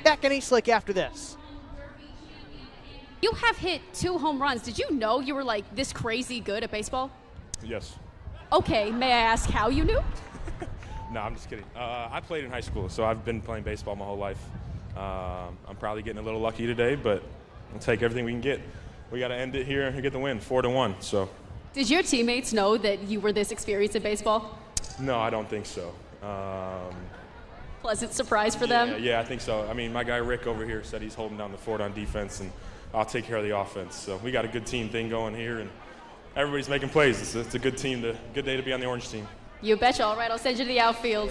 Back in Eastlake after this. You have hit 2 home runs. Did you know you were like this crazy good at baseball? Yes. Okay, may I ask how you knew? No, I'm just kidding. I played in high school, so I've been playing baseball my whole life. I'm probably getting a little lucky today, but we'll take everything we can get. We got to end it here and get the win, 4-1. So. Did your teammates know that you were this experienced at baseball? No, I don't think so. Pleasant surprise for them? Yeah, I think so. I mean, my guy Rick over here said he's holding down the fort on defense, and I'll take care of the offense. So we got a good team thing going here, and everybody's making plays. It's a good team, good day to be on the Orange team. You betcha. All right, I'll send you to the outfield.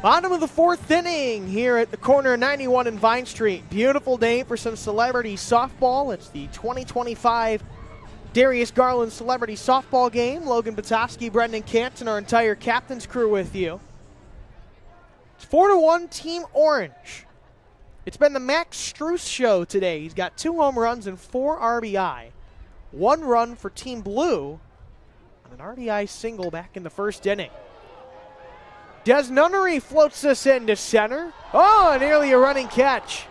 Bottom of the 4th inning here at the corner of 91 and Vine Street. Beautiful day for some celebrity softball. It's the 2025 Darius Garland Celebrity Softball Game. Logan Petoskey, Brendan Canton, our entire captain's crew with you. It's 4-1 Team Orange. It's been the Max Struess show today. He's got 2 home runs and 4 RBI. 1 run for Team Blue on an RBI single back in the 1st inning. Des Nunnery floats this into center. Oh, nearly a running catch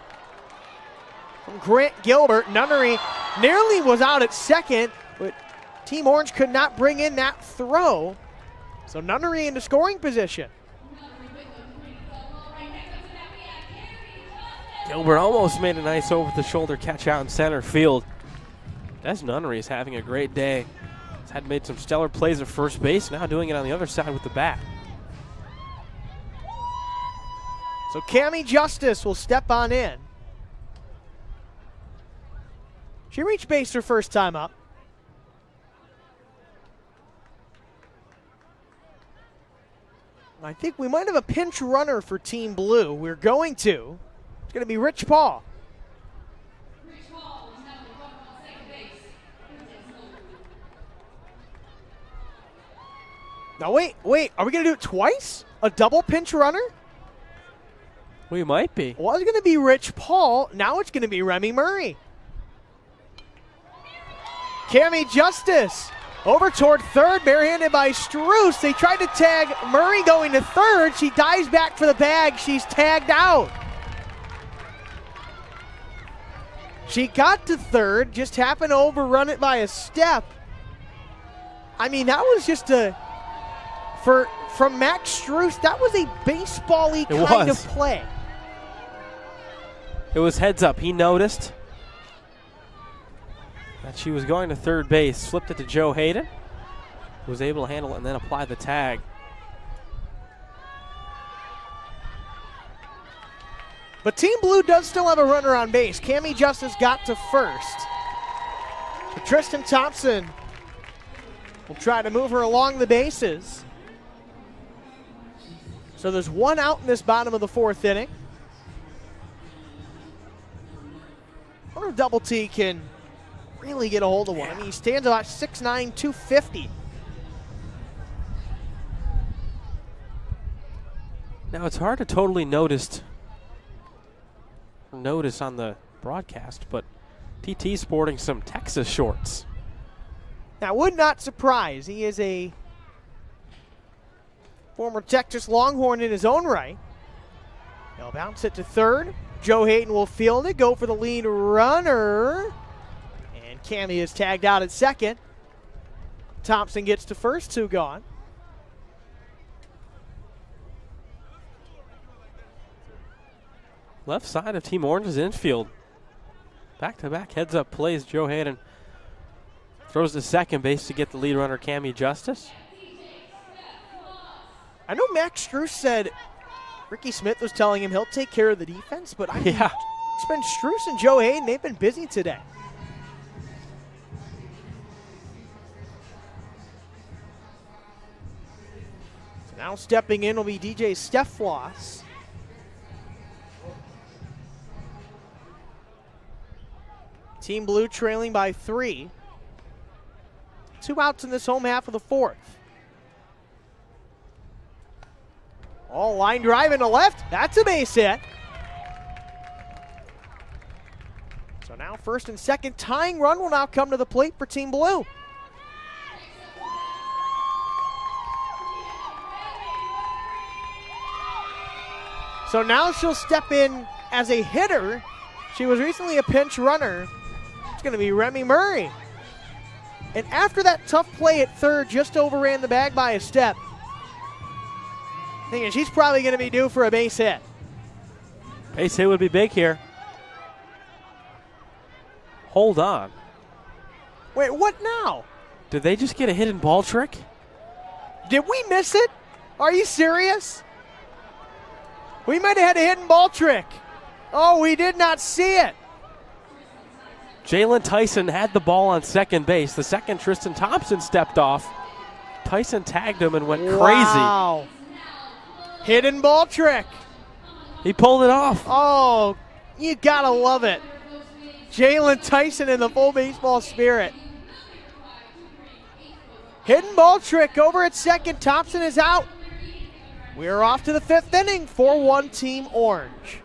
from Grant Gilbert. Nunnery nearly was out at second, but Team Orange could not bring in that throw. So Nunnery into scoring position. Gilbert almost made a nice over-the-shoulder catch out in center field. Des Nunnery is having a great day. He's had made some stellar plays at first base, now doing it on the other side with the bat. So Cammie Justice will step on in. She reached base her first time up. I think we might have a pinch runner for Team Blue. We're going to. It's going to be Rich Paul. Now wait, are we going to do it twice? A double pinch runner? We might be. Well, it's going to be Rich Paul. Now it's going to be Remy Murray. Cammie Justice over toward third, barehanded by Struess. They tried to tag Murray going to third. She dives back for the bag. She's tagged out. She got to third, just happened to overrun it by a step. I mean, that was just from Max Struess, that was a baseball-y kind of play. It was heads up. He noticed that she was going to third base, flipped it to Joe Hayden, was able to handle it and then apply the tag. But Team Blue does still have a runner on base. Cammie Justice got to first. So Tristan Thompson will try to move her along the bases. So there's one out in this bottom of the fourth inning. I wonder if Double T can really get a hold of one. I mean, he stands about 6'9", 250. Now, it's hard to totally notice on the broadcast, but TT's sporting some Texas shorts. Now, would not surprise. He is a former Texas Longhorn in his own right. They'll bounce it to third. Joe Hayden will field it, go for the lead runner. And Cammie is tagged out at second. Thompson gets to first, two gone. Left side of Team Orange's infield. Back-to-back heads-up plays. Joe Hayden throws to second base to get the lead runner, Cammie Justice. I know Max Struess said Ricky Smith was telling him he'll take care of the defense, but it's been Struess and Joe Hayden. They've been busy today. So now stepping in will be DJ Steffloss. Team Blue trailing by 3. 2 outs in this home half of the fourth. All line drive into left. That's a base hit. So now first and second tying run will now come to the plate for Team Blue. So now she'll step in as a hitter. She was recently a pinch runner. It's going to be Remy Murray. And after that tough play at third, just overran the bag by a step. Thinking she's probably going to be due for a base hit. Base hit would be big here. Hold on. Wait, what now? Did they just get a hidden ball trick? Did we miss it? Are you serious? We might have had a hidden ball trick. Oh, we did not see it. Jalen Tyson had the ball on second base. The second Tristan Thompson stepped off. Tyson tagged him and went crazy. Wow. Hidden ball trick. He pulled it off. Oh, you gotta love it. Jalen Tyson in the full baseball spirit. Hidden ball trick over at second. Thompson is out. We're off to the fifth inning. 4-1 Team Orange.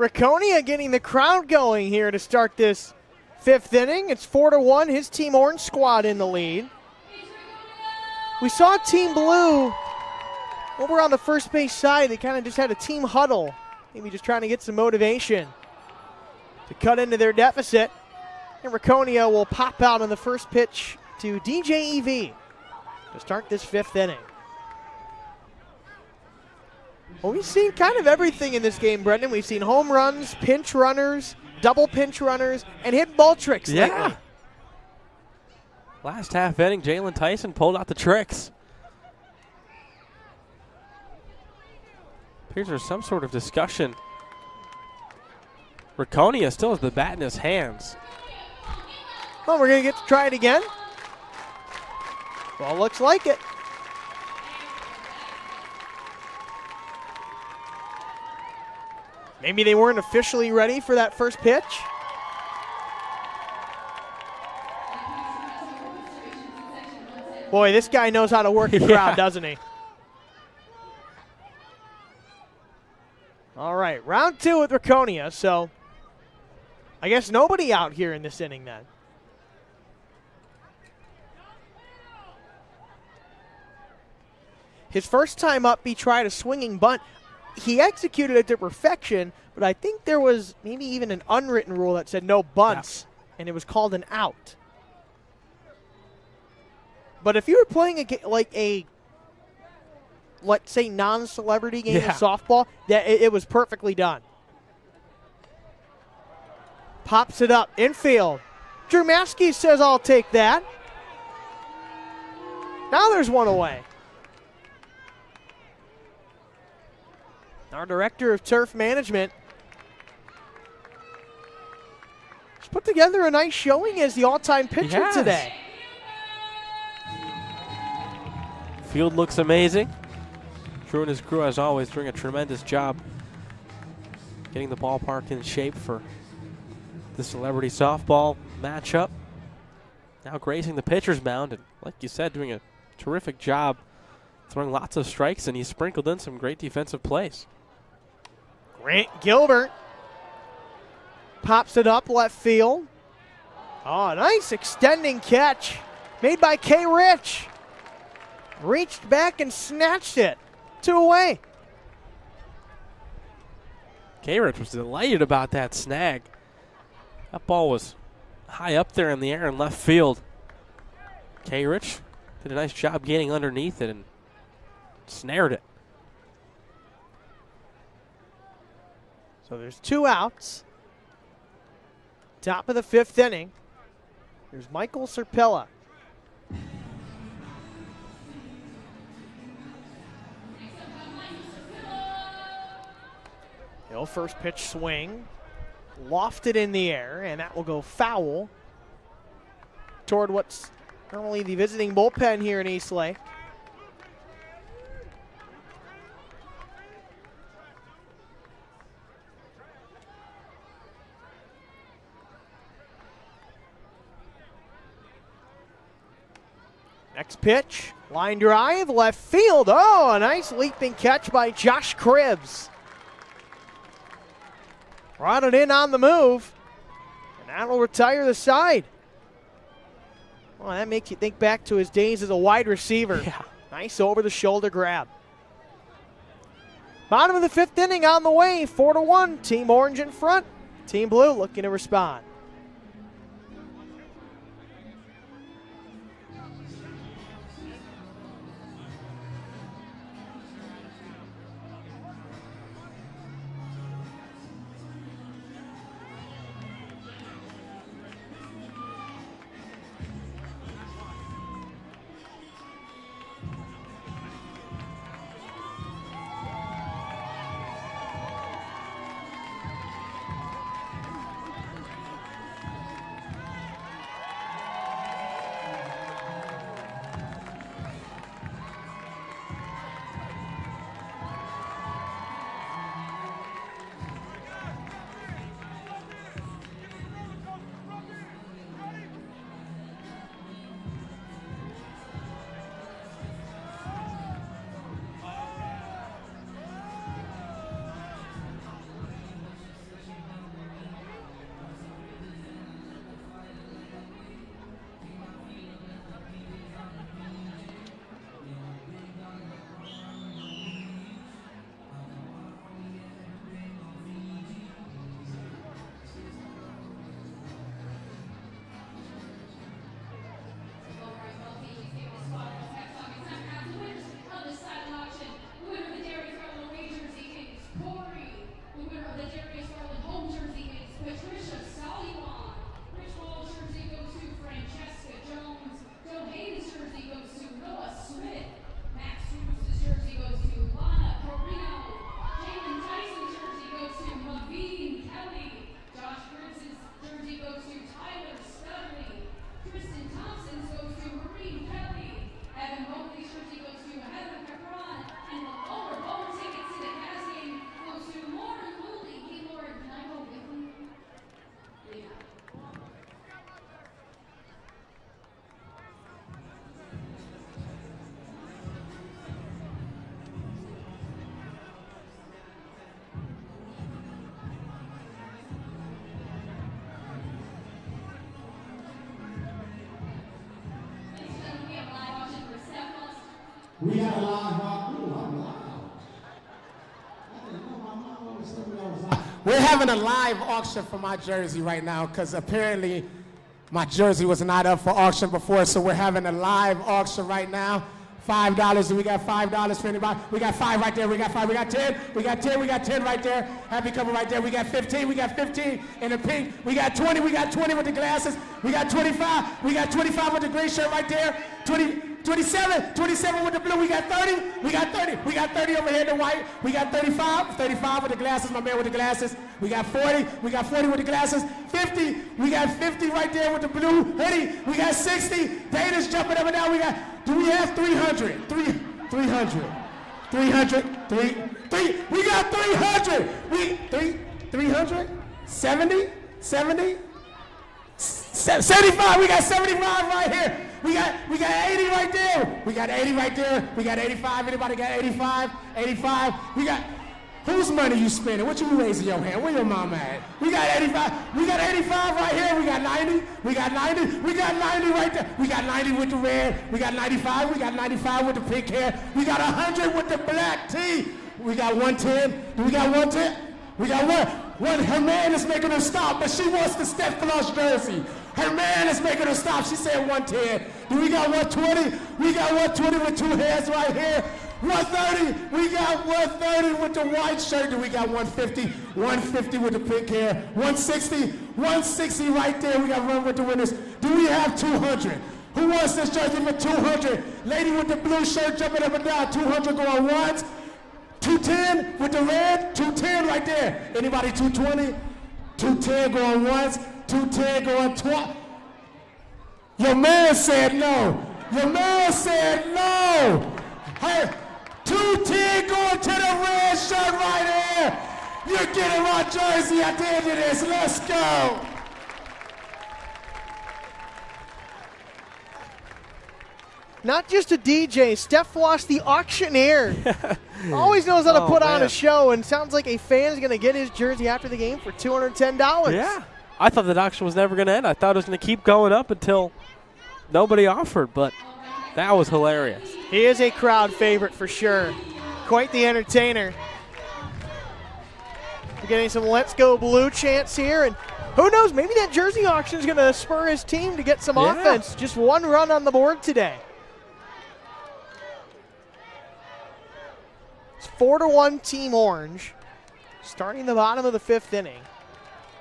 Raconia getting the crowd going here to start this 5th inning. It's 4-1, his Team Orange squad in the lead. We saw Team Blue over on the first base side. They kind of just had a team huddle, maybe just trying to get some motivation to cut into their deficit. And Raconia will pop out on the first pitch to DJ EV to start this 5th inning. Well, we've seen kind of everything in this game, Brendan. We've seen home runs, pinch runners, double pinch runners, and hit ball tricks lately. Last half inning, Jalen Tyson pulled out the tricks. Appears there's some sort of discussion. Raconia still has the bat in his hands. Well, we're going to get to try it again. Well, looks like it. Maybe they weren't officially ready for that first pitch. Boy, this guy knows how to work the crowd, doesn't he? All right, round 2 with Raconia, so I guess nobody out here in this inning then. His first time up, he tried a swinging bunt. He executed it to perfection, but I think there was maybe even an unwritten rule that said no bunts, and it was called an out. But if you were playing a let's say, non-celebrity game of softball, that it was perfectly done. Pops it up, infield. Drew Maskey says, I'll take that. Now there's one away. Our director of turf management has put together a nice showing as the all-time pitcher today. Field looks amazing. Drew and his crew, as always, doing a tremendous job getting the ballpark in shape for the celebrity softball matchup. Now gracing the pitcher's mound, and like you said, doing a terrific job throwing lots of strikes, and he sprinkled in some great defensive plays. Grant Gilbert pops it up left field. Oh, nice extending catch made by K. Rich. Reached back and snatched it. 2 away. K. Rich was delighted about that snag. That ball was high up there in the air in left field. K. Rich did a nice job getting underneath it and snared it. So there's 2 outs. Top of the 5th inning. Here's Michael Serpilla. He'll first pitch swing. Lofted in the air, and that will go foul toward what's normally the visiting bullpen here in Eastlake. Next pitch, line drive, left field. Oh, a nice leaping catch by Josh Cribbs. Brought it in on the move, and that'll retire the side. Well, that makes you think back to his days as a wide receiver. Yeah. Nice over-the-shoulder grab. Bottom of the 5th inning on the way, 4-1. Team Orange in front. Team Blue looking to respond. We got a live ooh, I'm live. I didn't know my mom always told me I was live. We're having a live auction for my jersey right now because apparently my jersey was not up for auction before, so we're having a live auction right now. $5. Do we got $5 for anybody? We got 5 right there. We got 5. We got 10. We got 10. We got 10 right there. Happy couple right there. We got 15. We got 15 in the pink. We got 20. We got 20 with the glasses. We got 25. We got 25 with the gray shirt right there. 27 with the blue. We got 30. We got 30. We got 30 over here in the white. We got 35. 35 with the glasses. My man with the glasses. We got 40. We got 40 with the glasses. 50. We got 50 right there with the blue hoodie. We got 60. Dana's jumping up and down. We got. Do we have 300? 300. 300. 3. We got 300. 300. 70. 75. We got 75 right here. We got 80 right there. We got 80 right there. We got 85. Anybody got 85? 85. We got. Whose money you spending? What you raising your hand? Where your mama at? We got 85. We got 85 right here. We got 90. We got 90. We got 90 right there. We got 90 with the red. We got 95. We got 95 with the pink hair. We got 100 with the black tee. We got 110. Do we got 110? We got one. Her man is making her stop, but she wants the Steph Flush jersey. Her man is making her stop. She said 110. Do we got 120? We got 120 with 2 heads right here. 130, we got 130 with the white shirt. We got 150, 150 with the pink hair. 160 right there. We got run with the winners. Do we have 200? Who wants this jersey for 200? Lady with the blue shirt jumping up and down. 200 going once. 210 with the red. 210 right there. Anybody 220? 210 going once. 210 going twice. Your man said no. Your man said no. Hey. 210 going to the red shirt right here. You're getting my jersey at the end of this. Let's go. Not just a DJ, Steph Floss, the auctioneer. Always knows how to put on a show, and sounds like a fan's going to get his jersey after the game for $210. Yeah. I thought that auction was never going to end. I thought it was going to keep going up until nobody offered, but that was hilarious. He is a crowd favorite for sure. Quite the entertainer. We're getting some Let's Go Blue chants here, and who knows, maybe that jersey auction is going to spur his team to get some offense. Just one run on the board today. It's 4-1 Team Orange, starting the bottom of the 5th inning.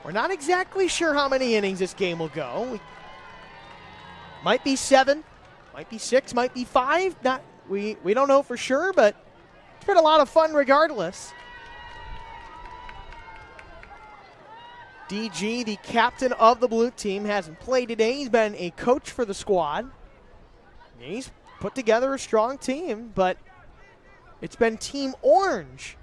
We're not exactly sure how many innings this game will go. Might be 7. Might be 6, might be 5. We don't know for sure, but it's been a lot of fun regardless. DG, the captain of the blue team, hasn't played today. He's been a coach for the squad. He's put together a strong team, but it's been Team Orange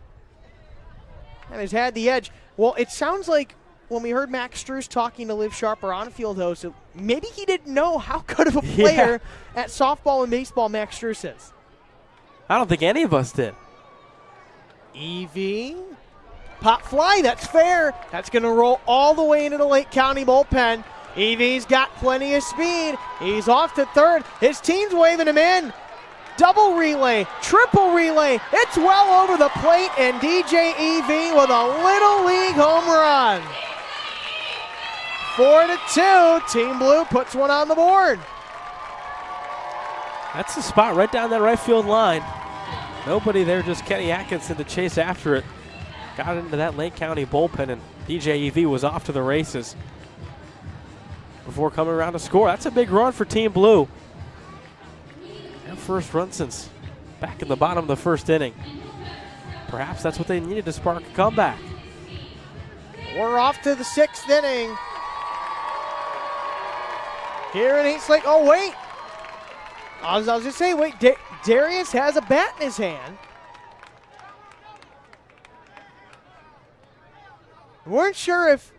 and has had the edge. Well, it sounds like when we heard Max Struess talking to Liv Sharp, our on-field host, maybe he didn't know how good of a player at softball and baseball Max Struess is. I don't think any of us did. EV, pop fly, that's fair. That's going to roll all the way into the Lake County bullpen. EV's got plenty of speed. He's off to third. His team's waving him in. Double relay, triple relay. It's well over the plate, and DJ EV with a Little League home run. 4-2, Team Blue puts one on the board. That's the spot right down that right field line. Nobody there, just Kenny Atkinson to chase after it. Got into that Lake County bullpen, and DJ EV was off to the races before coming around to score. That's a big run for Team Blue. Their first run since back in the bottom of the 1st inning. Perhaps that's what they needed to spark a comeback. We're off to the 6th inning. Here in Eastlake. Oh, wait. I was just saying, wait, Darius has a bat in his hand. We weren't sure if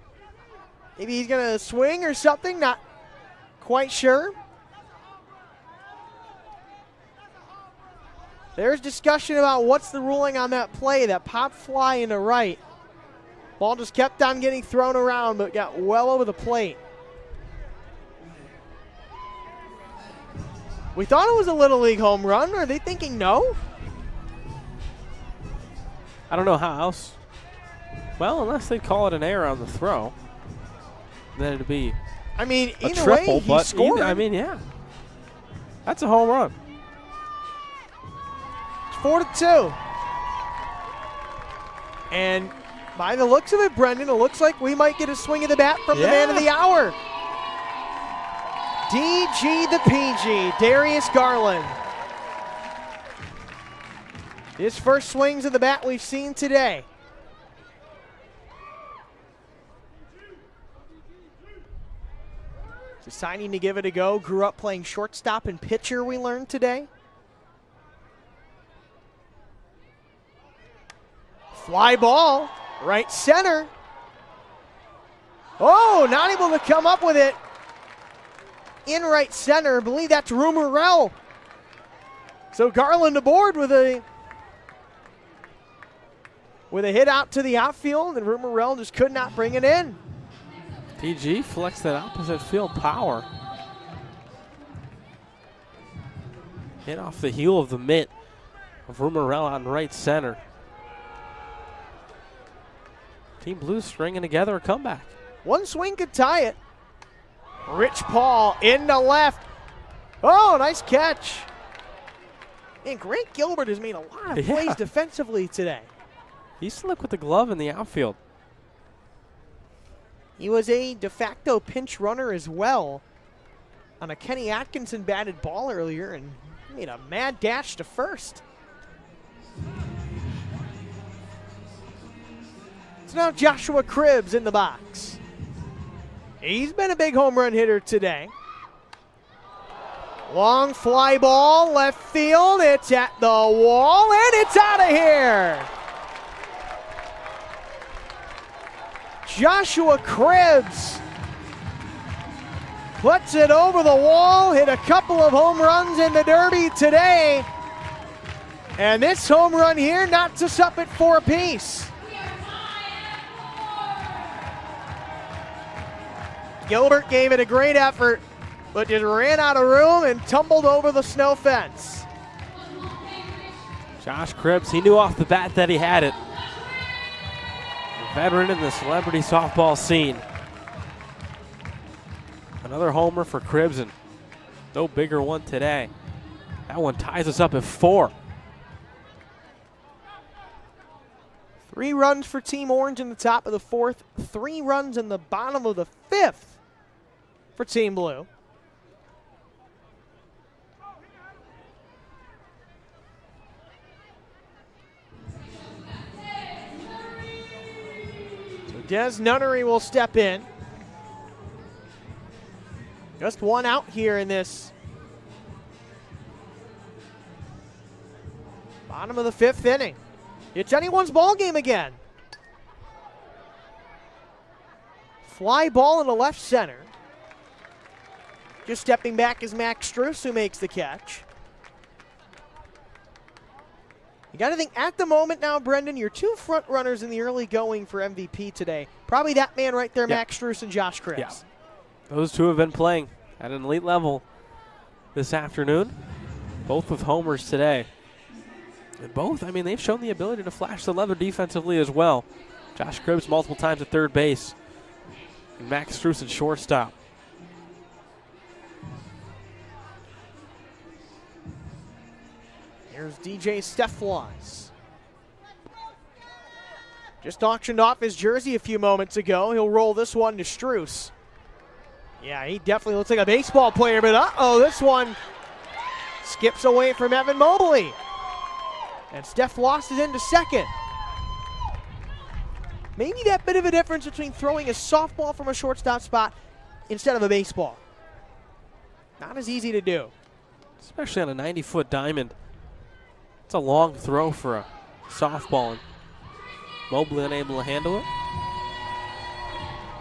maybe he's going to swing or something. Not quite sure. There's discussion about what's the ruling on that play, that pop fly into right. Ball just kept on getting thrown around, but got well over the plate. We thought it was a Little League home run. Are they thinking no? I don't know how else. Well, unless they call it an error on the throw, then it'd be I mean, a either triple. way, he But scored. I mean, yeah, that's a home run. It's 4-2. And by the looks of it, Brendan, it looks like we might get a swing of the bat from the man of the hour. DG the PG, Darius Garland. His first swings of the bat we've seen today. Deciding to give it a go. Grew up playing shortstop and pitcher, we learned today. Fly ball, right center. Oh, not able to come up with it. In right center, I believe that's Rumerell. So Garland aboard with a hit out to the outfield, and Rumerell just could not bring it in. DG flexed that opposite field power. Hit off the heel of the mitt of Rumerell on right center. Team Blue stringing together a comeback. One swing could tie it. Rich Paul into left. Oh, nice catch. And Grant Gilbert has made a lot of plays defensively today. He slipped with the glove in the outfield. He was a de facto pinch runner as well on a Kenny Atkinson batted ball earlier and made a mad dash to first. It's now Joshua Cribbs in the box. He's been a big home run hitter today. Long fly ball, left field. It's at the wall, and it's out of here. Joshua Cribbs puts it over the wall, hit a couple of home runs in the Derby today. And this home run here knocks us up at 4 apiece. Gilbert gave it a great effort, but just ran out of room and tumbled over the snow fence. Josh Cribbs, he knew off the bat that he had it. A veteran in the celebrity softball scene. Another homer for Cribbs, and no bigger one today. That one ties us up at 4. 3 runs for Team Orange in the top of the 4th, 3 runs in the bottom of the 5th for Team Blue. So Des Nunnery will step in. Just one out here in this bottom of the 5th inning. It's anyone's ball game again. Fly ball in the left center. Just stepping back is Max Struess, who makes the catch. You got to think at the moment now, Brendan, your 2 front runners in the early going for MVP today. Probably that man right there, Max Struess and Josh Cribbs. Yeah. Those 2 have been playing at an elite level this afternoon, both with homers today. And both, I mean, they've shown the ability to flash the leather defensively as well. Josh Cribbs multiple times at third base. And Max Struess at shortstop. Here's DJ Steflas. Just auctioned off his jersey a few moments ago. He'll roll this one to Struess. Yeah, he definitely looks like a baseball player, but uh-oh, this one skips away from Evan Mobley. And Steflas is into second. Maybe that bit of a difference between throwing a softball from a shortstop spot instead of a baseball. Not as easy to do. Especially on a 90-foot diamond. It's a long throw for a softball, and Mobley unable to handle it.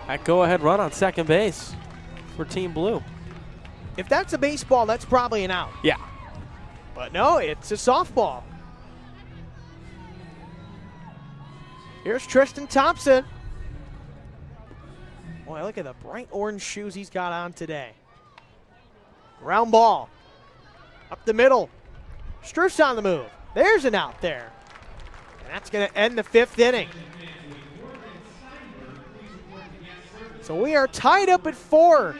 That go-ahead run on second base for Team Blue. If that's a baseball, that's probably an out. Yeah. But no, it's a softball. Here's Tristan Thompson. Boy, look at the bright orange shoes he's got on today. Ground ball. Up the middle. Struess on the move. There's an out there. And that's going to end the 5th inning. So we are tied up at 4.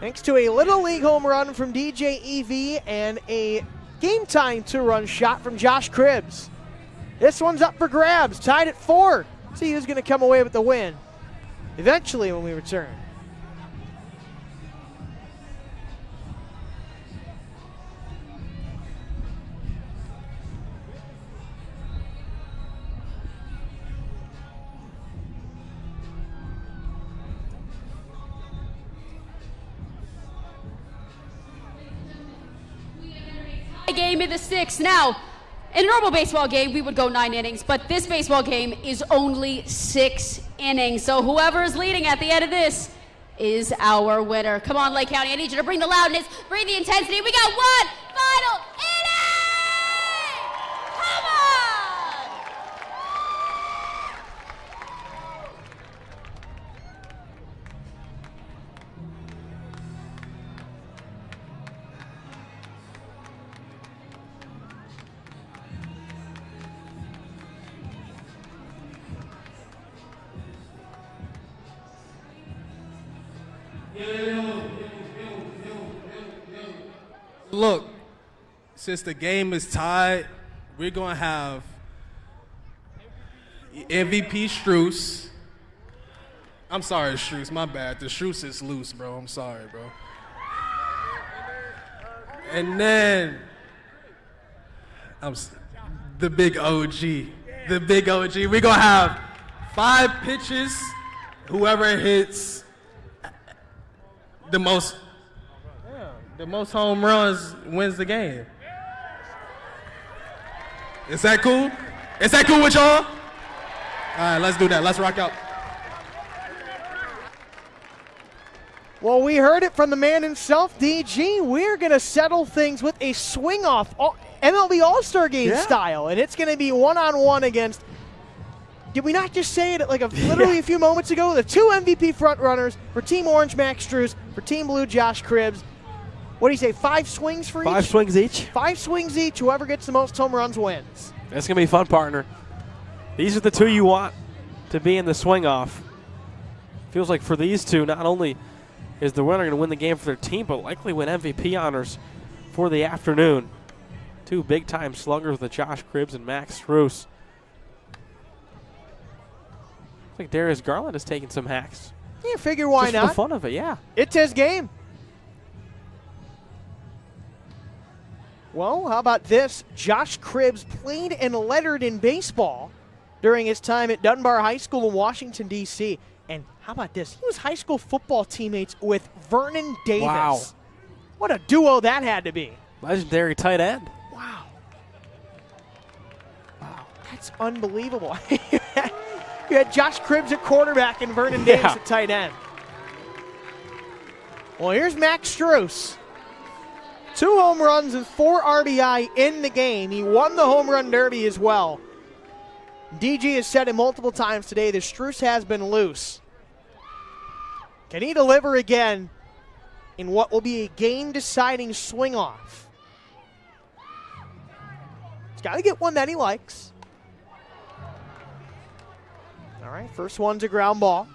Thanks to a Little League home run from DJ EV and a game time 2-run shot from Josh Cribbs. This one's up for grabs, tied at 4. See who's going to come away with the win eventually when we return. Game in the 6th. Now, in a normal baseball game, we would go 9 innings, but this baseball game is only 6 innings. So whoever is leading at the end of this is our winner. Come on, Lake County, I need you to bring the loudness, bring the intensity. We got one final inning! Come on! Look, since the game is tied, we're going to have MVP Struess. I'm sorry, Struess, my bad. The Struess is loose, bro. I'm sorry, bro. And then the big OG. The big OG. We're going to have 5 pitches. Whoever hits the most home runs wins the game. Is that cool? Is that cool with y'all? All right, let's do that. Let's rock out. Well, we heard it from the man himself, DG. We're going to settle things with a swing-off MLB All-Star Game style, and it's going to be one-on-one against. Did we not just say it like literally a few moments ago? The 2 MVP frontrunners for Team Orange, Max Struess, for Team Blue, Josh Cribbs. What do you say, 5 swings for each? 5 swings each. 5 swings each. Whoever gets the most home runs wins. That's going to be fun, partner. These are the 2 you want to be in the swing-off. Feels like for these 2, not only is the winner going to win the game for their team, but likely win MVP honors for the afternoon. 2 big-time sluggers with Josh Cribbs and Max Struess. Looks like Darius Garland is taking some hacks. Yeah, figure why Just not. for the fun of it, yeah. It's his game. Well, how about this? Josh Cribbs played and lettered in baseball during his time at Dunbar High School in Washington, D.C. And how about this? He was high school football teammates with Vernon Davis. Wow. What a duo that had to be. Legendary tight end. Wow. Wow, that's unbelievable. You had Josh Cribbs at quarterback and Vernon Davis at tight end. Well, here's Max Struess. 2 home runs and 4 RBI in the game. He won the home run derby as well. DG has said it multiple times today that Struess has been loose. Can he deliver again in what will be a game-deciding swing-off? He's got to get one that he likes. All right, first one's a ground ball.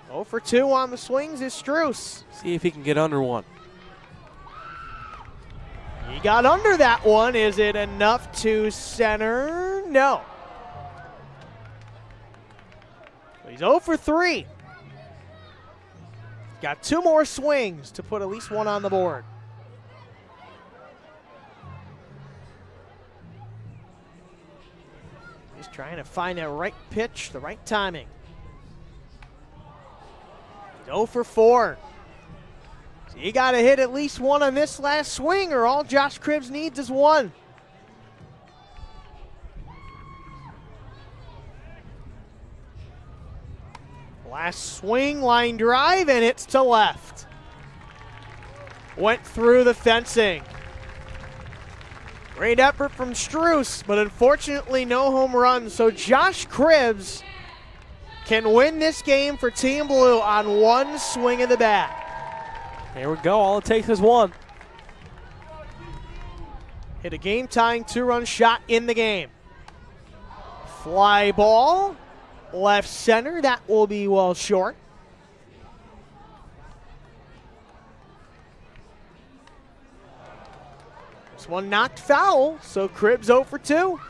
0 for 2 on the swings is Struess. See if he can get under one. He got under that one. Is it enough to center? No. He's 0 for 3. Got 2 more swings to put at least 1 on the board. He's trying to find that right pitch, the right timing. 0 for 4. So you got to hit at least 1 on this last swing, or all Josh Cribbs needs is 1. Last swing, line drive, and it's to left. Went through the fencing. Great effort from Struess, but unfortunately no home runs. So Josh Cribbs can win this game for Team Blue on one swing of the bat. Here we go. All it takes is one. Hit a game-tying 2-run shot in the game. Fly ball, left center. That will be well short. This one knocked foul, so Cribbs 0 for 2.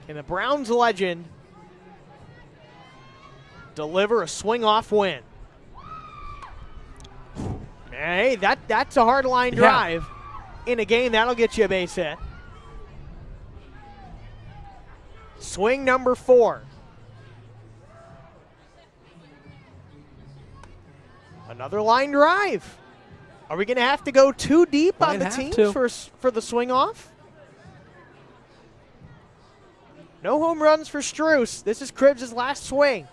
And the Browns legend deliver a swing-off win. Hey, that's a hard line drive. In a game, that'll get you a base hit. Swing number 4. Another line drive. Are we going to have to go too deep on the teams for the swing off? No home runs for Struess. This is Cribbs' last swing.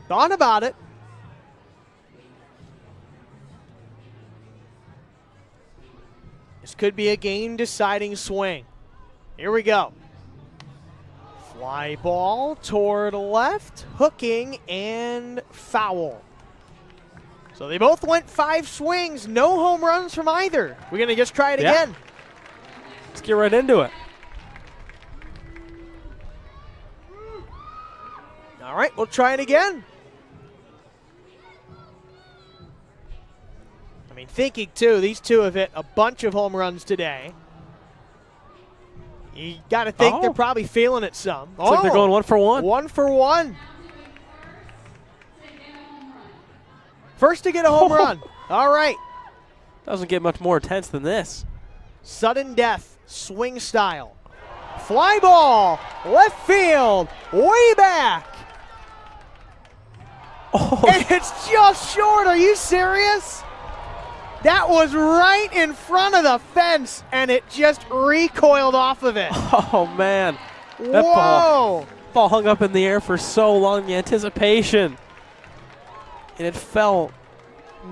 Thought about it. This could be a game-deciding swing. Here we go. Fly ball toward left, hooking, and foul. So they both went 5 swings, no home runs from either. We're going to just try it again. Let's get right into it. All right, we'll try it again. I mean, thinking too, these two have hit a bunch of home runs today. You got to think they're probably feeling it some. Looks like they're going 1 for 1. 1 for 1. First to get a home run. All right. Doesn't get much more intense than this. Sudden death, swing style. Fly ball, left field, way back. Oh. And it's just short. Are you serious? That was right in front of the fence, and it just recoiled off of it. Oh, man. That Whoa. ball hung up in the air for so long, the anticipation. And it fell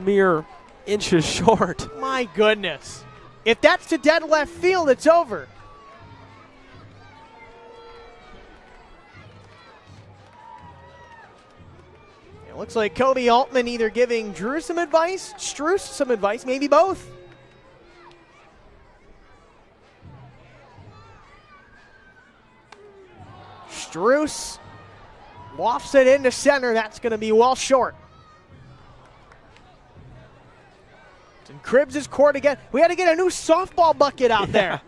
mere inches short. My goodness. If that's to dead left field, it's over. It looks like Cody Altman either giving Drew some advice, Struess some advice, maybe both. Struess lofts it into center. That's going to be well short. It's in Cribbs' court again. We had to get a new softball bucket out there.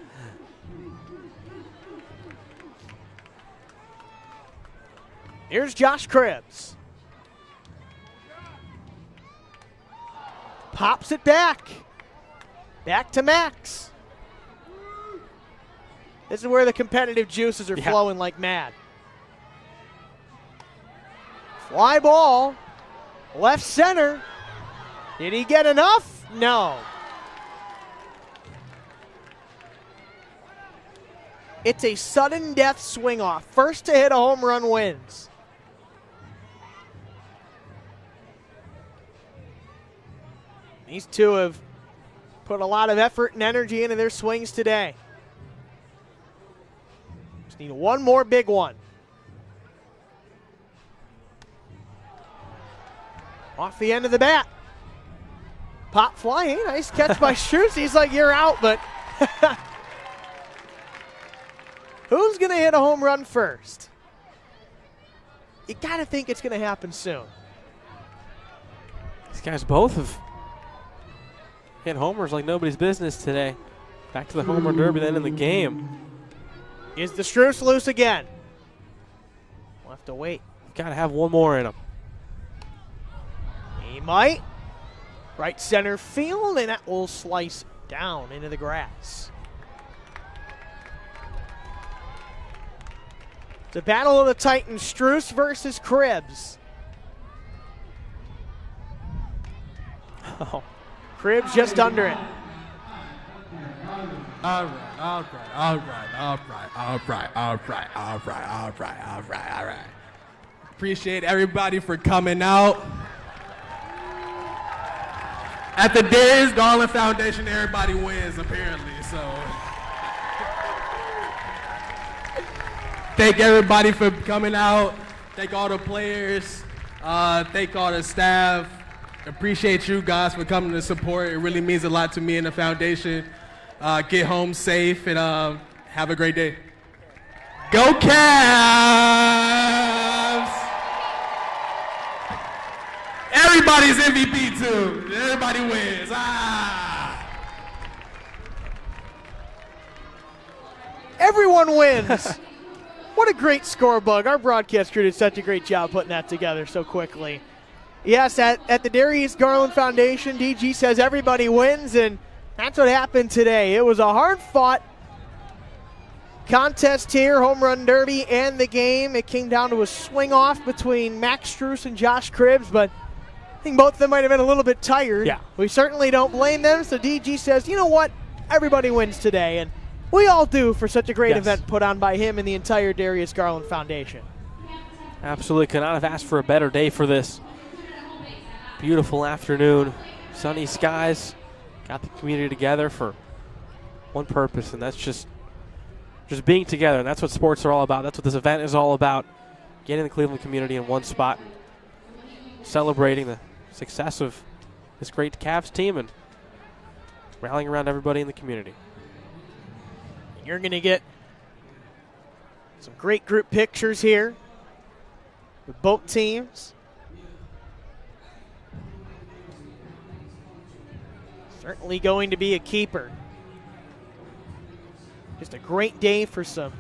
Here's Josh Cribbs. Pops it back. Back to Max. This is where the competitive juices are flowing like mad. Fly ball. Left center. Did he get enough? No. It's a sudden death swing off. First to hit a home run wins. These two have put a lot of effort and energy into their swings today. Just need one more big one. Off the end of the bat. Pop fly. Hey, nice catch by Struess. He's like, you're out, but who's going to hit a home run first? You got to think it's going to happen soon. These guys both have hit homers like nobody's business today. Back to the home run derby then in the game. Is the Struess loose again? We'll have to wait. Got to have one more in him. He might. Right center field, and that will slice down into the grass. It's a battle of the Titans, Struess versus Cribbs. Oh. Cribbs just under it. All right. Appreciate everybody for coming out. At the Darius Garland Foundation, everybody wins, apparently. So, thank everybody for coming out. Thank all the players. Thank all the staff. Appreciate you guys for coming to support. It really means a lot to me and the foundation. Get home safe and have a great day. Go Cavs! Everybody's MVP too. Everybody wins. Everyone wins. What a great score bug. Our broadcast crew did such a great job putting that together so quickly. Yes, at the Darius Garland Foundation, DG says everybody wins, and that's what happened today. It was a hard-fought contest here, home run derby, and the game. It came down to a swing-off between Max Strus and Josh Cribbs, but I think both of them might have been a little bit tired. Yeah. We certainly don't blame them, so DG says, you know what? Everybody wins today, and we all do for such a great event put on by him and the entire Darius Garland Foundation. Absolutely could not have asked for a better day for this. Beautiful afternoon, sunny skies, got the community together for one purpose, and that's just being together. And that's what sports are all about. That's what this event is all about, getting the Cleveland community in one spot, celebrating the success of this great Cavs team and rallying around everybody in the community. You're going to get some great group pictures here with both teams. Certainly going to be a keeper. Just a great day for some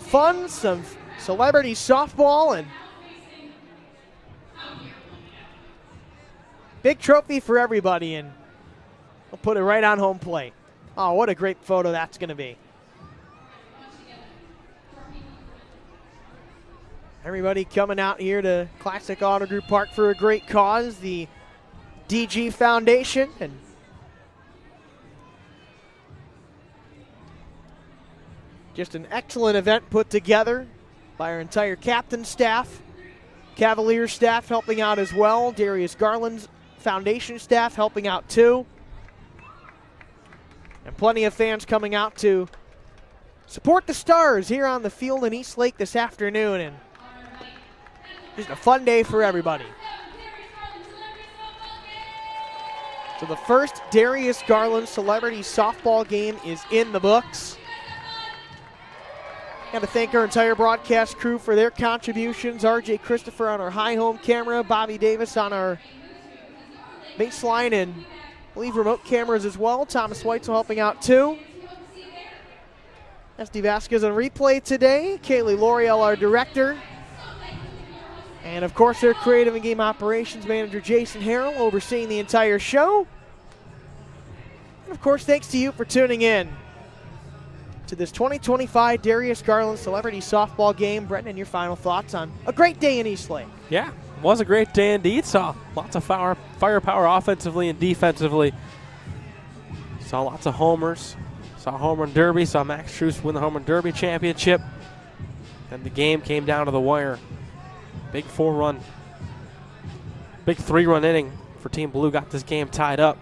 fun, some celebrity softball, and big trophy for everybody, and we'll put it right on home plate. Oh, what a great photo that's going to be. Everybody coming out here to Classic Autogroup Park for a great cause, the DG Foundation, and just an excellent event put together by our entire captain staff, Cavaliers staff helping out as well, Darius Garland's Foundation staff helping out too, and plenty of fans coming out to support the Stars here on the field in Eastlake this afternoon, and just a fun day for everybody. So the first Darius Garland Celebrity Softball game is in the books. Got to thank our entire broadcast crew for their contributions. RJ Christopher on our high home camera, Bobby Davis on our baseline and I believe remote cameras as well. Thomas Weitzel helping out too. SD Vasquez on replay today. Kaylee L'Oreal, our director. And of course, their creative and game operations manager, Jason Harrell, overseeing the entire show. And of course, thanks to you for tuning in to this 2025 Darius Garland Celebrity Softball game. Brendan, your final thoughts on a great day in Eastlake? Yeah, it was a great day indeed. Saw lots of firepower offensively and defensively. Saw lots of homers. Saw home run derby. Saw Max Strus win the home run derby championship. And the game came down to the wire. Big 3-run inning for Team Blue. Got this game tied up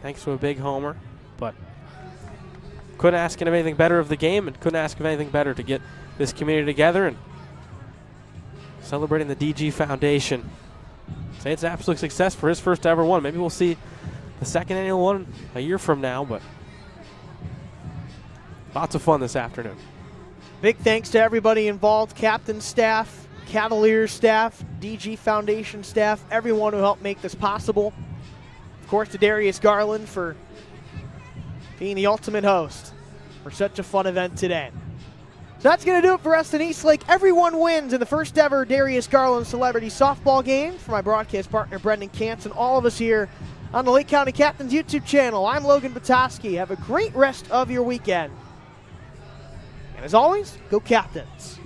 thanks to a big homer. But couldn't ask of anything better of the game, and couldn't ask of anything better to get this community together and celebrating the DG Foundation. Say it's an absolute success for his first ever one. Maybe we'll see the second annual one a year from now, but lots of fun this afternoon. Big thanks to everybody involved, captain staff, Cavaliers staff, DG Foundation staff, everyone who helped make this possible. Of course, to Darius Garland for being the ultimate host for such a fun event today. So that's going to do it for us in Eastlake. Everyone wins in the first ever Darius Garland Celebrity Softball game. For my broadcast partner, Brendan Kantz, and all of us here on the Lake County Captains YouTube channel, I'm Logan Batoski. Have a great rest of your weekend. And as always, go Captains.